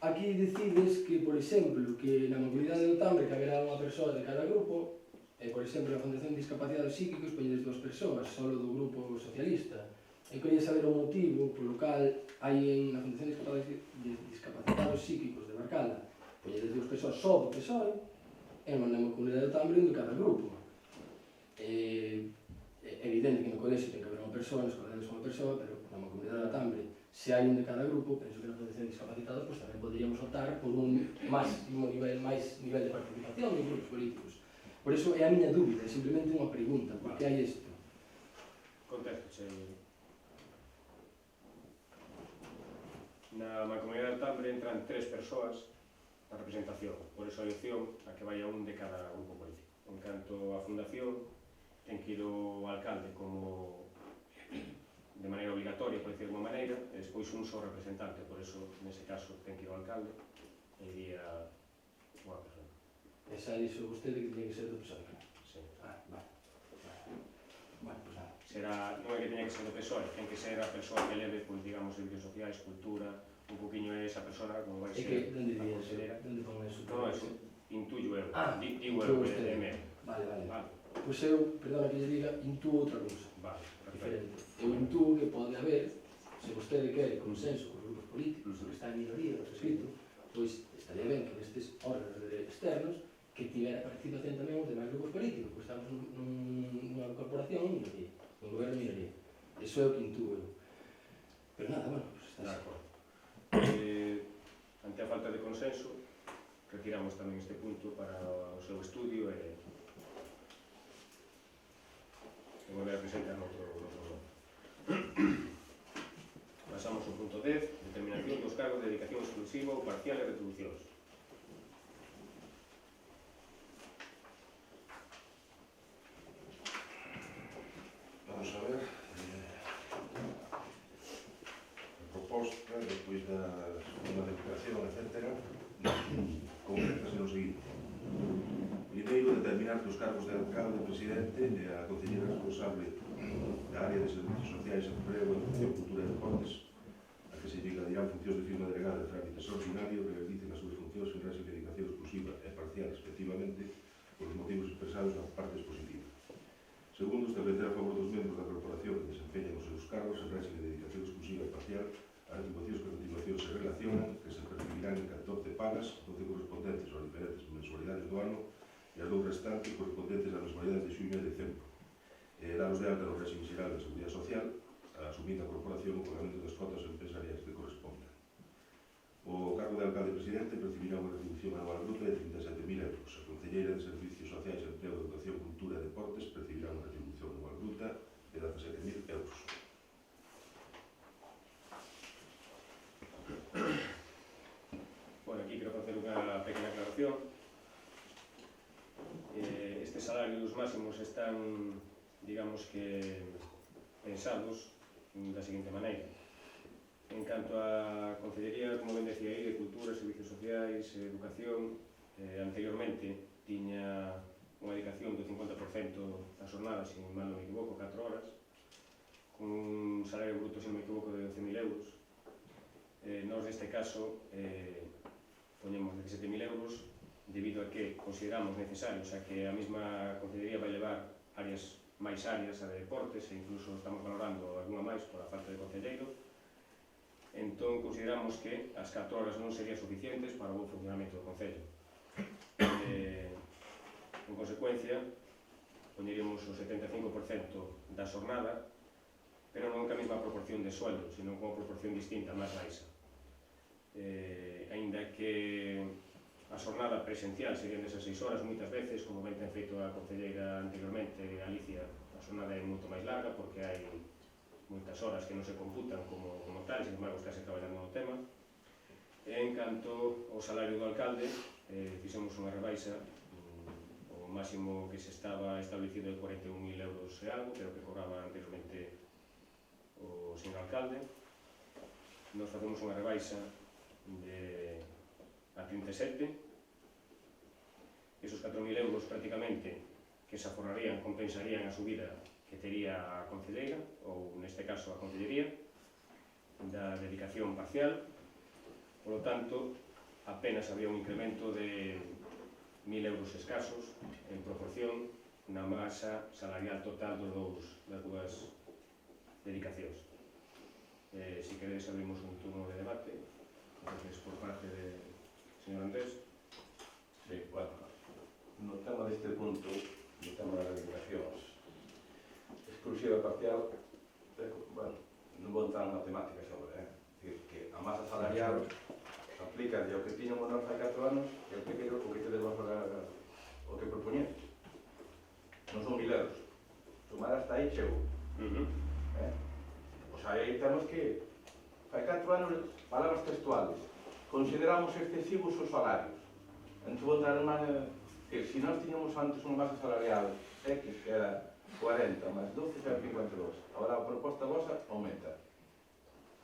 Aquí decides que, por exemplo, que na mobilidade do Tambre que haberá unha persoa de cada grupo, e, por exemplo, na Fundación de Discapacitados Psíquicos poñedes 2 persoas, solo do grupo socialista. E quería saber o motivo polo cal hai na Fundación de Discapacitados Psíquicos de Barcala poñedes 2 persoas só do PSOE, e na mobilidade do Tambre un de cada grupo. É evidente que no colexio ten que haber unha persoa, nos colegios unha persoa, pero na mobilidade do Tambre, se hai un de cada grupo, penso que na Fundación de Discapacitados pues, tamén poderíamos optar por un máximo nivel de participación dos grupos políticos. Por iso é a miña dúbida, é simplemente unha pregunta, por que hai isto? Contesto, na Mancomunidade do Tambre entran 3 persoas na representación, por iso hai opción a que vaya un de cada grupo político. En canto a fundación, ten que ir o alcalde como de maneira obligatoria, por decir de alguma maneira, e despois un só representante, por iso, nese caso, ten que ir o alcalde e iría unha persona. E xa dixo vostede que tiña que ser do PSOE. Sí. Vale. Bueno, pues nada. Será, non é que teña que ser do PSOE, ten que ser a persoa que leve, pois, digamos, servicios sociais, cultura, un poquinho esa persona como vai ser. É que, onde a diría conselleira. Onde pon eso? Non, eso, intuyo eu. Digo intuyo eu, usted. Vale. Vale, Pois eu, perdona que lle diga, intuo outra cousa. vale, perfecto. Diferente. Eu intuo que pode haber, se vostede quere consenso con os grupos políticos, que está en minoría, do escrito, pois estaría ben que nestes órganos externos que tivera participación tamén os demais grupos políticos, pois estamos nunha corporación minoría, un goberno minoría. Iso é o que intuo eu. Pero nada, bueno, pues está De así. acordo. Ante a falta de consenso, retiramos tamén este punto para o seu estudio e volver a presentar noutro bloque. Pasamos ao punto 10, determinación dos cargos de dedicación exclusiva ou parcial e retribucións. Vamos a ver. A proposta, despois da segunda depuración, etc., examinar que os cargos de alcalde, presidente e a concelleira responsable da área de servicios sociais, emprego, educación, cultura e deportes, a que se llegadirán funcións de firma delegada de trámites ordinarios, realicen as súas funcións en régimen de dedicación exclusiva e parcial, respectivamente, por os motivos expresados na parte expositiva. Segundo, establecer a favor dos membros da corporación que desempeñan os seus cargos en régimen de dedicación exclusiva e parcial as retribucións que a continuación se relacionan, que se percibirán en 14 pagas, 12 correspondentes aos diferentes mensualidades do ano e as 2 restantes correspondentes ás mensualidades de xuño e decembro. Dados de alta no régimen xeral de Seguridade Social, asumindo a corporación o pagamento das cotas empresariais que correspondan. O cargo de alcalde presidente percibirá unha retribución anual bruta de 37.000 euros. A concelleira de Servicios Sociais, Emprego, Educación, Cultura e Deportes percibirá unha retribución anual bruta de 17.000 euros. Bueno, aquí quero facer unha pequena aclaración. Estes salarios máximos están, digamos que, pensados da seguinte maneira. En canto á Concellería, como ben decía aí, de Cultura, Servicios Sociais, Educación, anteriormente tiña unha dedicación do 50% da xornada, se mal non me equivoco, 4 horas, con un salario bruto, se non me equivoco, de 12.000 euros. Nós, neste caso, ponemos 17.000 euros debido a que consideramos necesario, xa que a mesma Concellería vai levar máis áreas, a de deportes, e incluso estamos valorando alguna máis por a falta de concelleiro. Entón, consideramos que as 4 horas non serían suficientes para o bo funcionamento do Concello. En consecuencia, poñeríamos o 75% da xornada, pero non ca mesma proporción de sueldo, sino con unha proporción distinta, máis baixa. Aínda que a xornada presencial serían desas 6 horas, moitas veces, como ben ten feito a concelleira anteriormente, Alicia, a xornada é moito máis larga, porque hai moitas horas que non se computan como tales, sin embargo, está se traballando no tema. En canto ao salario do alcalde, fixemos unha rebaixa, o máximo que se estaba establecido de 41.000 euros e algo, pero que cobraba anteriormente o señor alcalde. Nos facemos unha rebaixa a 37. Esos 4.000 euros prácticamente que se aforrarían, compensarían a subida que tería a concelleira, ou neste caso a concellería, da dedicación parcial. Por lo tanto, apenas había un incremento de 1.000 euros escasos en proporción na masa salarial total das dúas dedicacións. Si queredes, abrimos un turno de debate. Entonces, por parte de señor Andrés. Sí, bueno, no tema deste punto, no tema das dedicacións exclusiva e parcial, bueno, non vou entrar na matemática sobre, dicir que a masa salarial aplica ao que tiña o menor fai 4 anos e o que tedes vos o que propoñedes. Non son 1.000 euros. Sumar hasta aí chego. O sea, aí temos que, fai 4 anos, palabras textuales, consideramos excesivos os salarios. Entón vou entrar en máis, que se nós tiñamos antes unha masa salarial X, que era 40 máis 12, era 52. Agora a proposta vosa aumenta.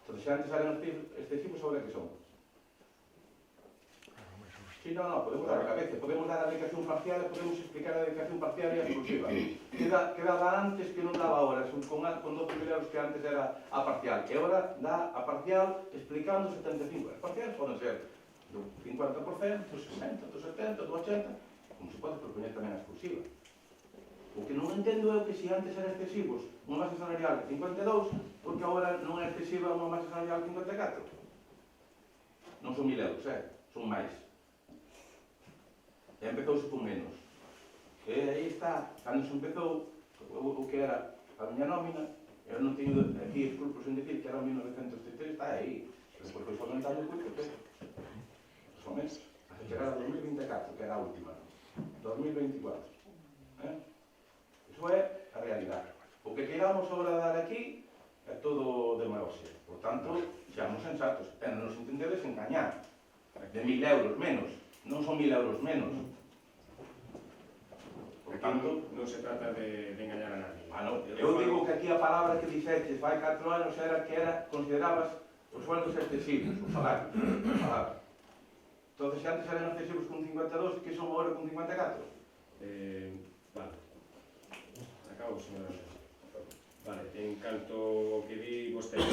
Entón, se antes eran excesivos, agora que son? Si, non, podemos dar a cabeza, podemos dar a dedicación parcial e podemos explicar a dedicación parcial e a exclusiva. Queda dar antes que non daba ahora, con 12.000 euros que antes era a parcial. E agora dá a parcial explicando 75. As parciales poden ser do 50%, do 60%, do 70%, do 80%, como se pode propoñer tamén a exclusiva. O que non entendo é que se antes eran excesivos unha masa salarial de 52, porque agora non é excesiva unha masa salarial de 54. Non son 1.000 euros, son máis. E empezouse con menos. E aí está, cando se empezou o que era a miña nómina, eu non teño aquí esculpos en decir que era 1933, está aí. Depois foi aumentando o custo, mais ou menos, hasta chegar a 2024, que era a última. 2024. Iso é a realidade. O que queiramos agora dar aquí é todo demagoxia. Por tanto, seamos sensatos. E non nos entendedes engañar. De 1.000 euros menos. Non son 1.000 euros menos. Por tanto, non se trata de engañar a nadie. Eu digo que aquí a palabra que dixeches fai 4 anos era que considerabas os sueldos excesivos, os salarios. Entón, se antes eran excesivos con 52, que son agora con 54? Vale. Acabo, señora. Vale, en canto ao que di vostede,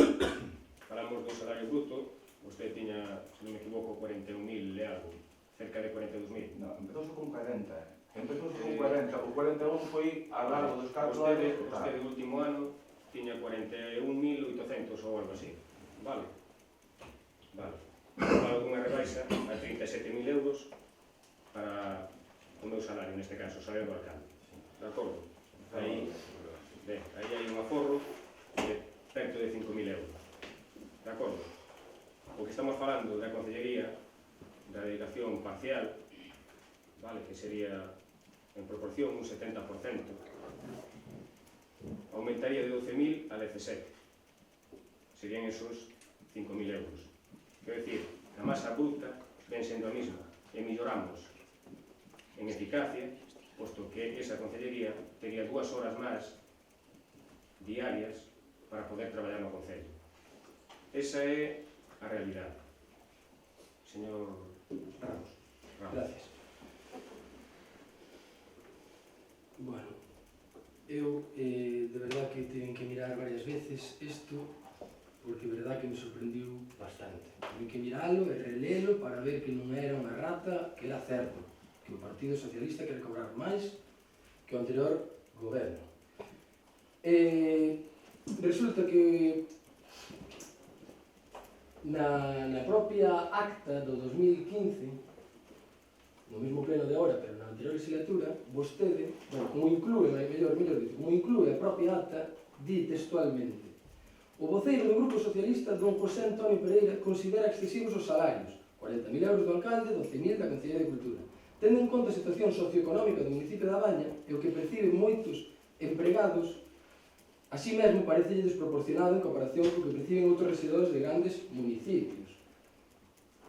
falamos do salario bruto, vostede tiña, se non me equivoco, 41.000 e algo, cerca de 42.000. No, empezouse con 40. Empezouse con 40. O 41 foi a largo dos 4 anos. Vostede o último ano tiña 41.800 ou algo así. Vale? Vale. Falo dunha rebaixa a 37.000 euros para o meu salario, neste caso, o salario do alcalde. De acordo? Aí hai un aforro de perto de 5.000 euros. De acordo? O que estamos falando da Concellería, da dedicación parcial, vale, que sería en proporción un 70%, aumentaría de 12.000 a 17. Serían esos 5.000 euros. Quero dicir, a masa bruta ven sendo a mesma e melloramos en eficacia, posto que esa Concellería tería 2 horas máis diarias para poder traballar no Concello. Esa é a realidade. Señor Ramos. Gracias. Bueno, eu de verdad que tiven que mirar varias veces isto, porque de verdad que me sorprendiu bastante. Tiven que miralo e relelo para ver que non era unha rata, que era certo, que o Partido Socialista quere cobrar máis que o anterior goberno. Resulta que na propia acta do 2015, no mesmo pleno de agora, pero na anterior legislatura, vostede, bueno, como inclúe, mellor dito, como inclúe a propia acta, di textualmente: o voceiro do Grupo Socialista, don José Antonio Pereira, considera excesivos os salarios, 40.000 euros do alcalde, 12.000 da Concellería de Cultura. Tendo en conta a situación socioeconómica do municipio da Baña e o que perciben moitos empregados, así mesmo parece desproporcionado en comparación co que perciben outros residores de grandes municipios.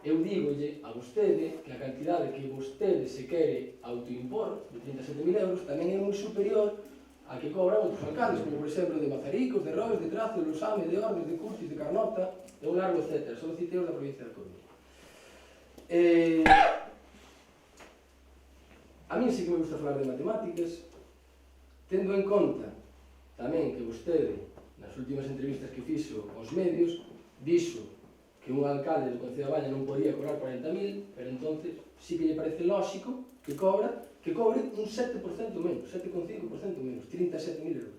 Eu dígolle a vostede que a cantidade que vostede se quere autoimpor, de 37.000 euros, tamén é moi superior a que cobran outros alcaldes, como por exemplo de Mazaricos, de Roes, de Trazo, de Lusame, de Ordes, de Curtis, de Carnota, e un largo etcétera. Só citei os da provincia da Coruña. A mí sí que me gusta falar de matemáticas, tendo en conta tamén que vostede, nas últimas entrevistas que fixo aos medios, dixo que un alcalde do Concello da Baña non podía cobrar 40.000, pero entonces sí que lle parece lógico que cobre un 7% menos, 7,5% menos, 37.000 euros.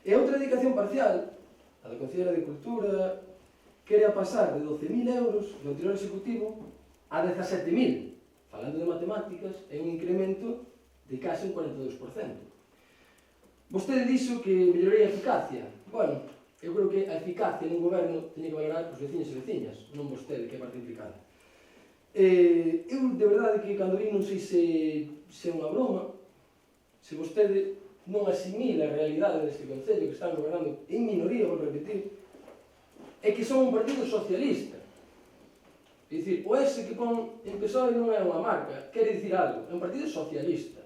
E outra dedicación parcial, a da Concellería de Cultura, quere pasar de 12.000 euros do anterior executivo a 17.000. Falando de matemáticas, é un incremento de case un 42%. Vostede dixo que melloraría a eficacia. Bueno, eu creo que a eficacia nun goberno teñe que valorar os veciños e veciñas, non vostede, que é parte implicada. Eu, de verdade, que cando vi non sei se é unha broma, se vostede non asimila a realidade deste concello que están gobernando en minoría, vou repetir, é que son un partido socialista. É dicir, o ese que pon en PSOE non é unha marca, quere dicir algo, é un partido socialista.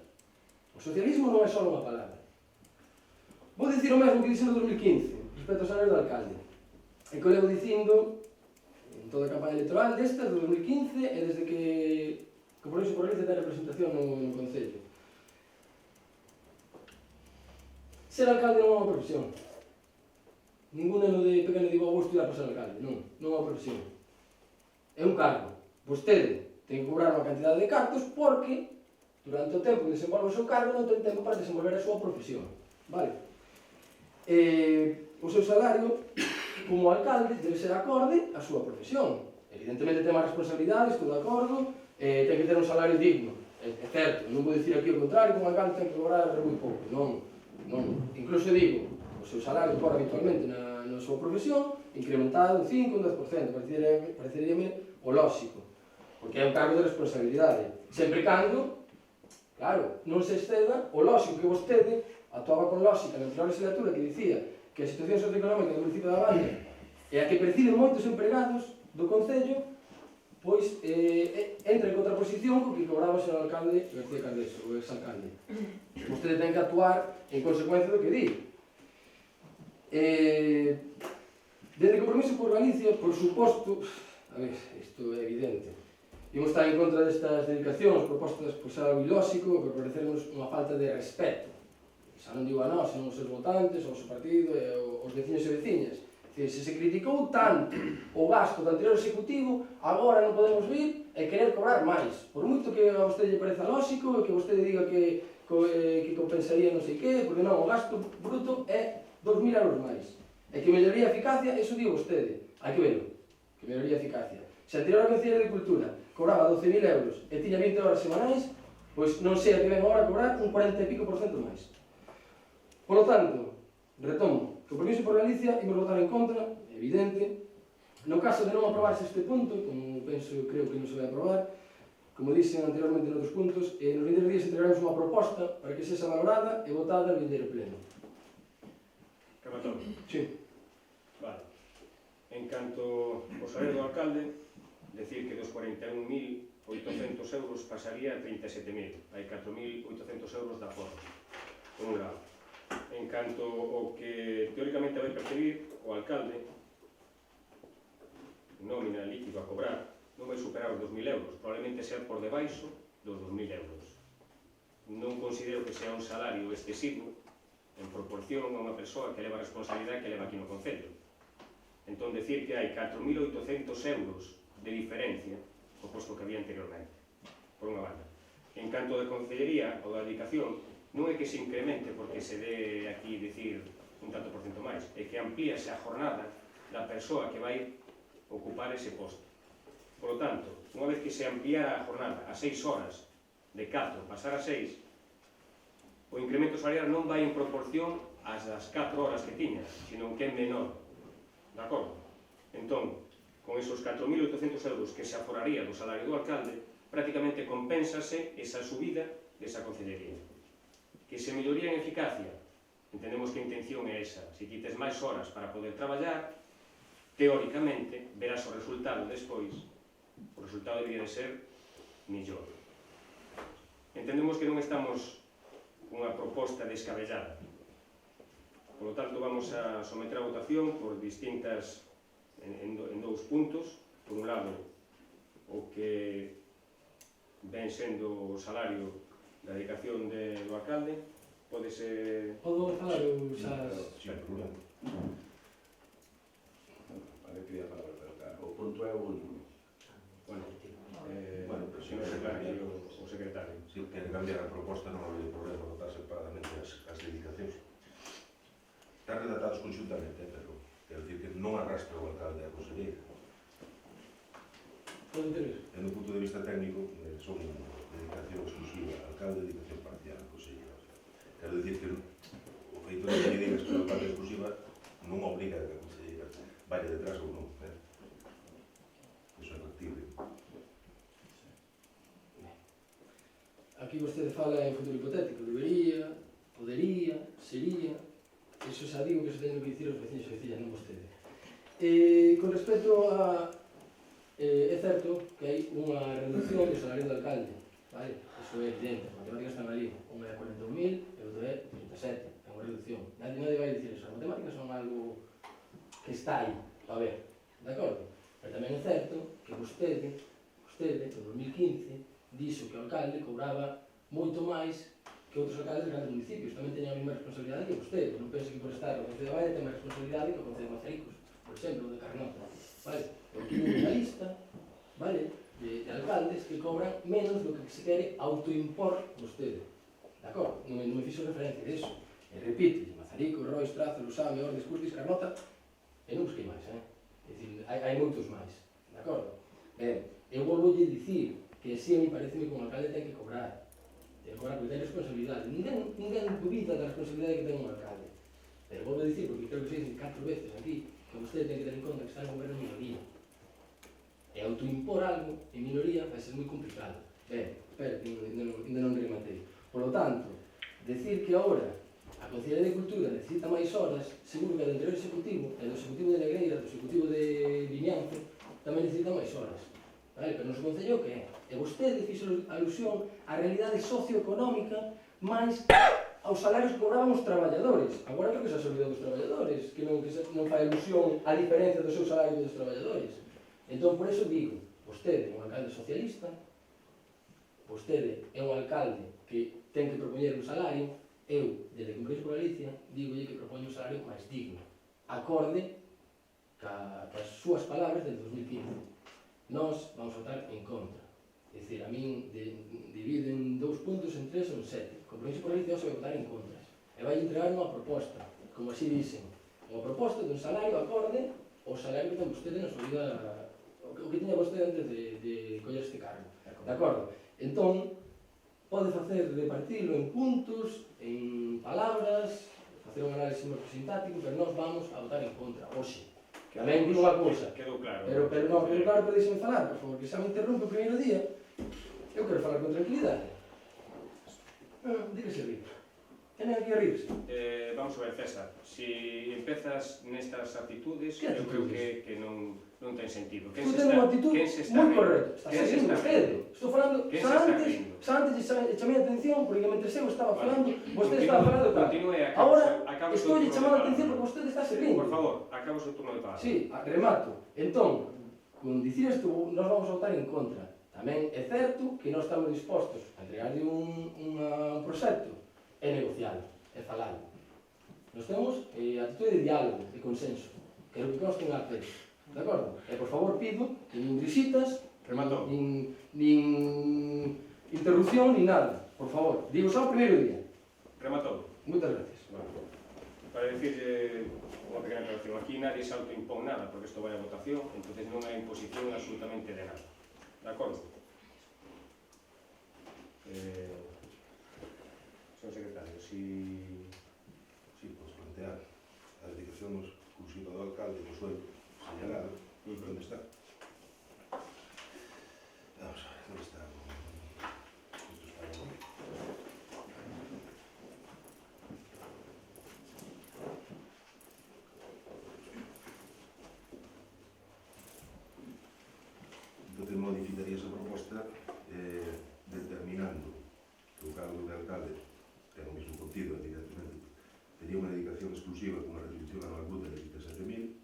O socialismo non é só unha palabra. Vou dicir o mesmo que dixen no 2015, respecto ao salario do alcalde. E que o levo dicindo en toda a campaña electoral desta, do 2015, e desde que por iso por Galicia ten representación no Concello. Ser alcalde non é unha profesión. Ningún neno de pequeno digo vou estudiar para ser alcalde. Non é unha profesión. É un cargo. Vostede ten que cobrar unha cantidade de cartos porque durante o tempo que desenvolve o seu cargo non ten tempo para desenvolver a súa profesión. Vale? O seu salario como alcalde debe ser acorde á súa profesión. Evidentemente ten máis responsabilidades, estou de acordo, ten que ter un salario digno. É certo, non vou dicir aquí o contrario, que un alcalde ten que cobrar moi pouco. Non. Incluso digo, o seu salario cobra habitualmente na súa profesión, incrementado un 5, un 10%, pareceríame o lógico, porque é un cargo de responsabilidade. Sempre cando, claro, non se exceda o lógico que vostede actuaba con lógica na anterior legislatura que dicía que a situación socioeconómica do municipio da Baña e a que perciben moitos empregados do Concello, pois entra en contraposición co que cobraba o señor alcalde García Cardeso, o exalcalde. Vostede ten que actuar en consecuencia do que di. Desde Compromiso por Galicia, por suposto, a ver, isto é evidente, Imos estar en contra destas dedicacións propostas por ser algo ilóxico, por parecernos unha falta de respeto. Xa non digo a nós, senón os seus votantes, o seu partido e os veciños e veciñas. Se se criticou tanto o gasto do anterior executivo, agora non podemos vir e querer cobrar máis. Por moito que a vostede lle pareza lóxico e que vostede diga que compensaría non sei que, porque non, o gasto bruto é 2.000 euros máis. E que melloría a eficacia, eso digo vostede. Hai que verlo, que melloría a eficacia. Se a anterior Conselleira de Cultura cobraba 12.000 euros e tiña 20 horas semanais, pois non sei a que ven agora a cobrar un 40 e pico % máis. Por lo tanto, retomo, compromiso por Galicia, imos votar en contra, evidente. No caso de non aprobarse este punto, como creo que non se vai aprobar, como dixen anteriormente noutros puntos, nos vindeiros días entregaremos unha proposta para que sexa valorada e votada no vindeiro pleno. Camatón. Sí. Vale. En canto ao salario do alcalde, decir que dos 41.800 euros pasaría a 37.000. Hai 4.800 euros de aforro, por un lado. En canto ao que teóricamente vai percibir o alcalde, nómina líquido a cobrar, non vai superar os 2.000 euros, probablemente sea por debaixo dos 2.000 euros. Non considero que sea un salario excesivo en proporción a unha persoa que leva a responsabilidade que leva aquí no Concello. Entón, decir que hai 4.800 euros de diferencia ao posto que había anteriormente, por unha banda. En canto de concellería ou da dedicación, non é que se incremente porque se dé aquí dicir un tanto por cento máis, é que amplíase a jornada da persoa que vai ocupar ese posto. Por lo tanto, unha vez que se ampliara a jornada a 6 horas, de 4 pasar a 6, o incremento salarial non vai en proporción ás das 4 horas que tiña, sino que é menor. De acordo? Entón, con esos 4.800 euros que se aforaría do salario do alcalde, prácticamente compénsase esa subida desa concellería. Que se melloría en eficacia, entendemos que a intención é esa. Se quites máis horas para poder traballar, teóricamente, verás o resultado despois. O resultado debería de ser mellor. Entendemos que non estamos cunha proposta descabellada. Por lo tanto, vamos a someter a votación por distintas en dous puntos. Por un lado, o que ven sendo o salario da dedicación do alcalde, podese... Podo falar ou xa... Sí, problema. Vale, quería falar, pero claro, o punto é o único. Bueno, pero se non se clare o secretario. Si quere cambiar a proposta non hai problema votar separadamente as dedicacións. Están redactados conxuntamente, pero quero dicir que non arrastra o alcalde a conselleira. Pode intervir? En un punto de vista técnico, son dedicación exclusiva ao alcalde, dedicación parcial á conselleira. Quero dicir que o feito de que digas que o alcalde é exclusiva non obriga a que a conselleira vaya detrás ou non. Iso é factible. Aquí vostede fala en futuro hipotético, debería, podería, sería, eso xa digo que se teñen que dicir os veciños e veciñas, non vostede. Con respecto a... é certo que hai unha reducción do salario do alcalde, vale? Eso é evidente, as matemáticas están ali, unha é 41.000 e outra é 37, é unha reducción. Nadie vai dicir eso, as matemáticas son algo que está aí, a ver, de acordo? Pero tamén é certo que vostede, en 2015, dixo que o alcalde cobraba moito máis que outros alcaldes de grandes municipios. Tamén teña a mesma responsabilidade que vostede. Non pense que por estar no Concello de Baña ten máis responsabilidade que o Concello de Mazaricos, por exemplo, de Carnota. Vale? Aquí hai unha lista, vale, de alcaldes que cobran menos do que se quere autoimpor vostede. De acordo? Non me fixo referencia a iso. E repito, Mazaricos, Rois, Trazo, Lusame, Ordes, Curtis, Carnota, e non busquei máis, É dicir, hai moitos máis. De acordo? Eu volvo a dicir que si a mí pareceme que un alcalde ten que cobrar. Ten que cobrar porque ten responsabilidade. Ninguén dubida da responsabilidade que ten un alcalde. Pero volvo a dicir, porque creo que se dicen 4 veces aquí, que vostede ten que ter en conta que está en goberno en minoría. E autoimpor algo en minoría vai ser moi complicado. Espera, que ainda non rematei. Por lo tanto, decir que agora a Consellería de Cultura necesita máis horas, seguro que do anterior executivo, e do executivo de Negreira, do executivo de Vimianzo, tamén necesita máis horas. Vale, pero non se concello que é. E vostede fixo alusión á realidade socioeconómica máis aos salarios que cobraban os traballadores. Agora creo que xa se olvidou dos traballadores, que non fai alusión á diferencia do seu salario dos traballadores. Entón, por eso digo, vostede é un alcalde socialista, vostede é un alcalde que ten que propoñer un salario, eu, desde que Compromiso por Galicia, digolle que propoño un salario máis digno, acorde cas súas palabras del 2015. Nós vamos votar en contra. É dicir, a min dividen 2 puntos en 3 ou en 7. Compromiso por Galicia se vai votar en contra. E vai entregar unha proposta, como así dicen, unha proposta dun salario acorde ao salario que ten vostede na súa vida, o que tiña vostede antes de coller este cargo. De acordo? Entón, pode facer de partilo en puntos, en palabras, facer un análisis máis sintáctico, pero nós vamos a votar en contra, hoxe. Tamén digo unha cousa, Quedou claro. pero non, pero claro, podéiseme falar, por favor, que xa me interrompe o primeiro día. Eu quero falar con tranquilidade. Dígase rir. Tenen aquí a rirse. Vamos a ver, César, si empezas nestas actitudes, Que eu creo actitudes? que non ten sentido. Tú tens unha actitud moi correcta. Está seguindo vostede. Estou falando, xa antes chamei a atención, porque mentre eu estaba falando, vostede estaba falando de tal. Ahora estou chamando a atención porque vostede está se rindo. Por favor, acaba o seu turno de palabra. Sí, remato. Entón, con dicir isto, nós vamos a votar en contra. Tamén é certo que nós estamos dispostos a entregarle un proxecto e negocialo, e falalo. Nós temos actitude de diálogo, de consenso, que é o que consta en APE. De acordo? E, por favor, pido que nin risitas, nin interrupción, nin nada. Por favor, digo só o primeiro día. Rematou. Moitas gracias. Vale. Para decirle unha pequena aclaración, aquí nadie se autoimpón nada, porque isto vai a votación, entonces non hai imposición absolutamente de nada. De acordo? Señor secretario, si podes plantear a dedicación exclusiva do alcalde do sueldo señalado, onde está? Vamos a ver, onde está? Isto está no momento. Entonces modificaría esa proposta determinando que o cargo de alcalde ten o mesmo contido, evidentemente, tería unha dedicación exclusiva con unha retribución anual bruta de 27.000,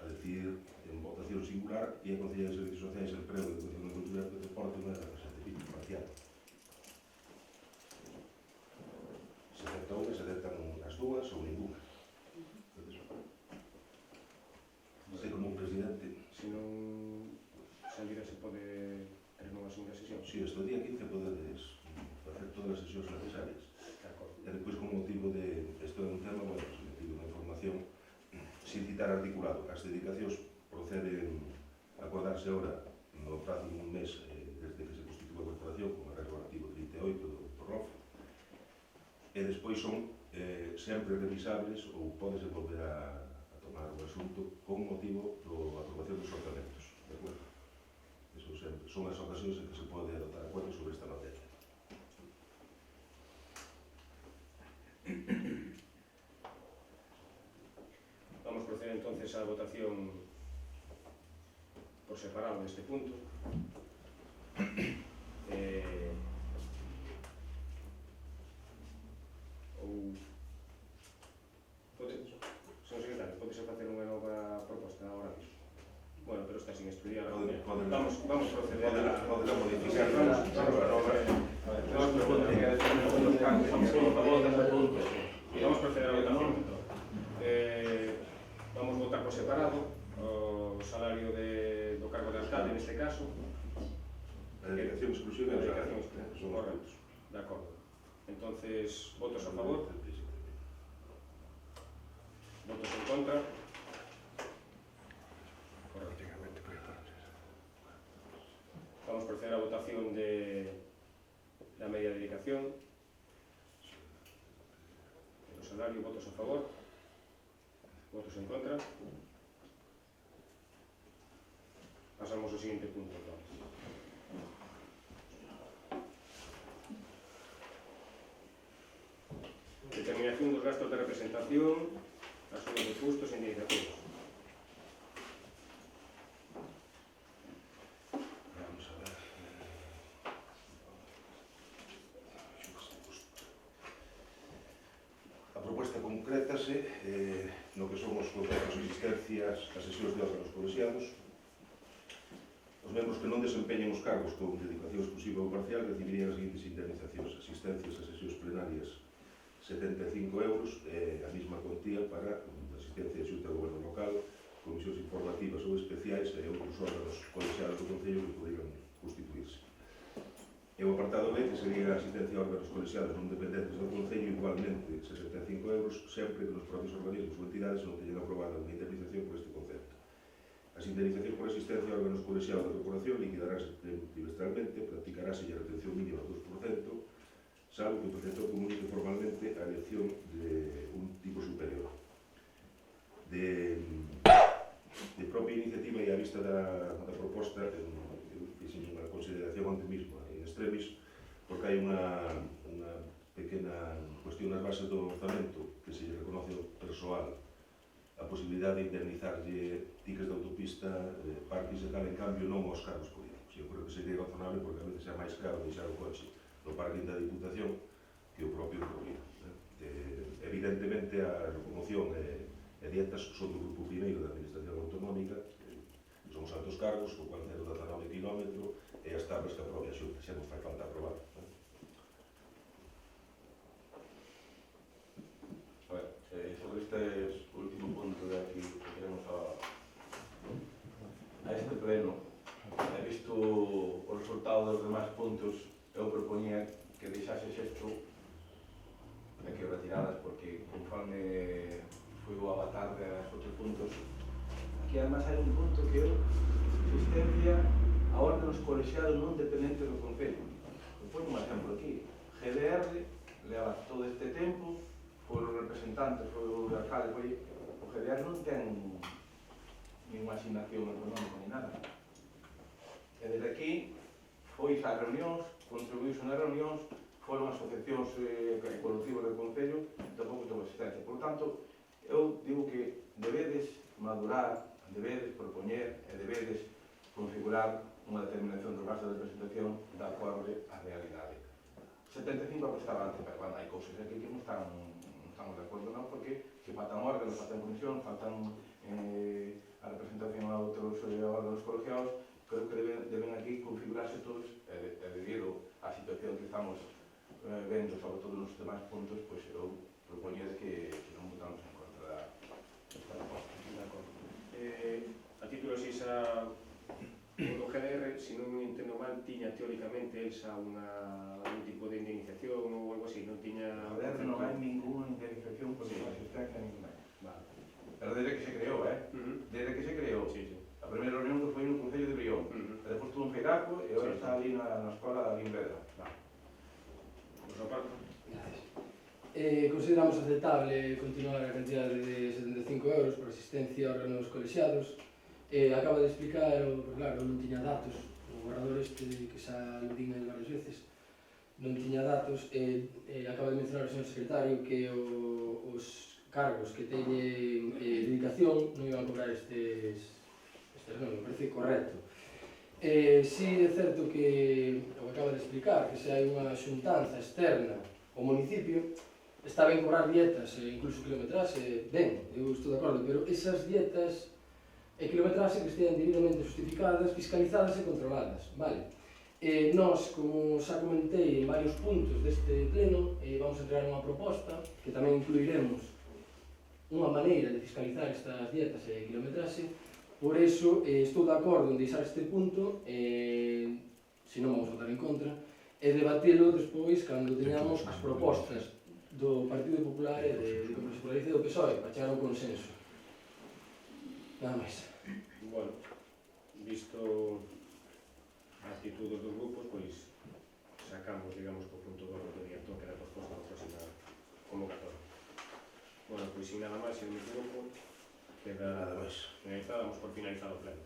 a decir, en votación singular, e a Consellería de Servicios Sociais, el preo de Educación e Cultura de Deporte, unha de las 7.000, parcial. Se acepta unha, se aceptan as dúas ou ninguna. Sei como un presidente. se non salira se pode ter nova segunda sesión. Si, hasta o día 15 podedes facer todas as sesións necesarias. De acordo. E depois, con motivo de... Isto é un tema, bueno, pues, me pido unha información sin citar articulado. As dedicacións proceden a acordarse ahora no prazo de un mes desde que se constitui a corporación, con arreglo ao artigo 38 do ROF, e despois son sempre revisables ou podes volver a tomar o asunto con motivo da aprobación dos orzamentos. De acordo? Eso sempre. Son as ocasións en que se pode adoptar acuerdos sobre esta materia. Vamos proceder entonces á votación por separado deste punto. Señor secretario, podese facer unha nova proposta agora mesmo? Bueno, pero está sin estudiar. Vamos proceder a... Podemos modificar. Vamos proceder a votación. Vamos votar por separado o salario do cargo de alcalde, neste caso. A dedicación exclusiva A dedicación exclusiva, son os correcto. De acordo. Entonces, votos a favor, votos en contra. Correcto. Vamos a proceder a votación de la media dedicación. El salario, votos a favor, votos en contra. Pasamos ao siguiente punto, entonces. Determinación dos gastos de representación, asuntos de custos e indemnizacións. Vamos a ver. A proposta concrétase no que son os contratos de asistencias a sesións de órganos colexiados. Os membros que non desempeñen os cargos con dedicación exclusiva ou parcial recibirían as seguintes indemnizacións: asistencias a sesións plenarias 75 euros, a mesma cuantía para asistencia de xunta de goberno local, comisións informativas ou especiais e outros órganos colexiados do Concello que poderían constituirse. E o apartado B, que sería a asistencia a órganos colexiados non dependentes do Concello, igualmente 65 euros, sempre que nos propios organismos ou entidades non teñen aprobada unha indemnización por este concepto. As indemnizacións por asistencia a órganos colexiados da corporación liquidaránse trimestralmente, practicarase a retención mínima do 2%, salvo que o preceptor comunique formalmente a elección de un tipo superior. De propia iniciativa e a vista da proposta, fixen unha consideración ante mismo, en extremis, porque hai unha pequena cuestión nas bases do orzamento que se lle reconoce ao persoal a posibilidade de indemnizarlle tickets de autopista, parques e tal, en cambio non aos cargos políticos. Eu creo que sería razonable porque a veces é máis caro deixar o coche no parking da Diputación que o propio Corrida. Evidentemente, a locomoción e dietas son do grupo primeiro da Administración Autonómica, son os altos cargos, o cual 0,19 km, e as tablas que aprove a Xunta, xa non fai falta aprobar. Sobre este último punto de aquí que queremos a este pleno, he visto o resultado dos demais puntos, eu propoñía que deixases isto e que retiradas, porque conforme foi o avatar de outros puntos, aquí además hai un punto que eu asistencia a órganos colexiados non dependentes do Concello. Eu ponho un exemplo aquí. GDR leva todo este tempo, foi o representante, foi o alcalde, o GDR non ten ninguna asignación económica ni nada. E desde aquí foi ás reunións, contribuíse nas reunións, foron asociacións evolutivas do Concello, tampouco ten asistencia. Por tanto, eu digo que debedes madurar, debedes propoñer e debedes configurar unha determinación do gasto de representación de acordo á realidade. 75 a estaba antes, pero bueno, hai cousas aquí que non estamos de acordo, non? Porque que faltan órganos, faltan comisión, faltan a representación a outros órganos colegiados, creo que deben aquí configurarse todos, debido á situación que estamos vendo, sobre todo nos demais puntos, pois eu propoño que non votamos en contra desta proposta. De acordo. A título xisa, o GDR, se non me entendo mal, tiña teóricamente elsa algún tipo de indemnización ou algo así, non tiña... A ver, non hai ninguna indemnización por asistencia ninguna. Vale. Pero desde que se creou, Desde que se creou. Sí, sí. A primeira reunión que foi no Concello de Brión. E depois tuvo un Feiraco e agora está ali na escola ali en Vedra. Vale. Por súa parte? Consideramos aceptable continuar a cantidade de 75 euros por asistencia a órganos colexiados. Acaba de explicar, claro, non tiña datos, o guardador este que xa aludín el varias veces, non tiña datos, acaba de mencionar o señor secretario que os cargos que teñen dedicación non iban a cobrar estes non, me parece correcto. Si é certo que, o que acaba de explicar, que se hai unha xuntanza externa ao municipio, está ben cobrar dietas, incluso kilometraxe, ben, eu estou de acordo, pero esas dietas e kilometraxe que estean debidamente justificadas, fiscalizadas e controladas, vale? Nós, como xa comentei en varios puntos deste pleno, vamos a entregar unha proposta que tamén incluiremos unha maneira de fiscalizar estas dietas e kilometraxe. Por iso, estou de acordo en deixar este punto, se non vamos votar en contra, e debatelo despois cando teñamos as propostas do Partido Popular e de Compromís do PSOE para chegar a un consenso. Nada máis. Bueno, visto a actitud dos grupos, pois sacamos, digamos, co punto 2 do director que era posposto na próxima convocatoria. Bueno, pois sin nada máis, se non me equivoco, queda... Nada máis. Damos por finalizado o pleno.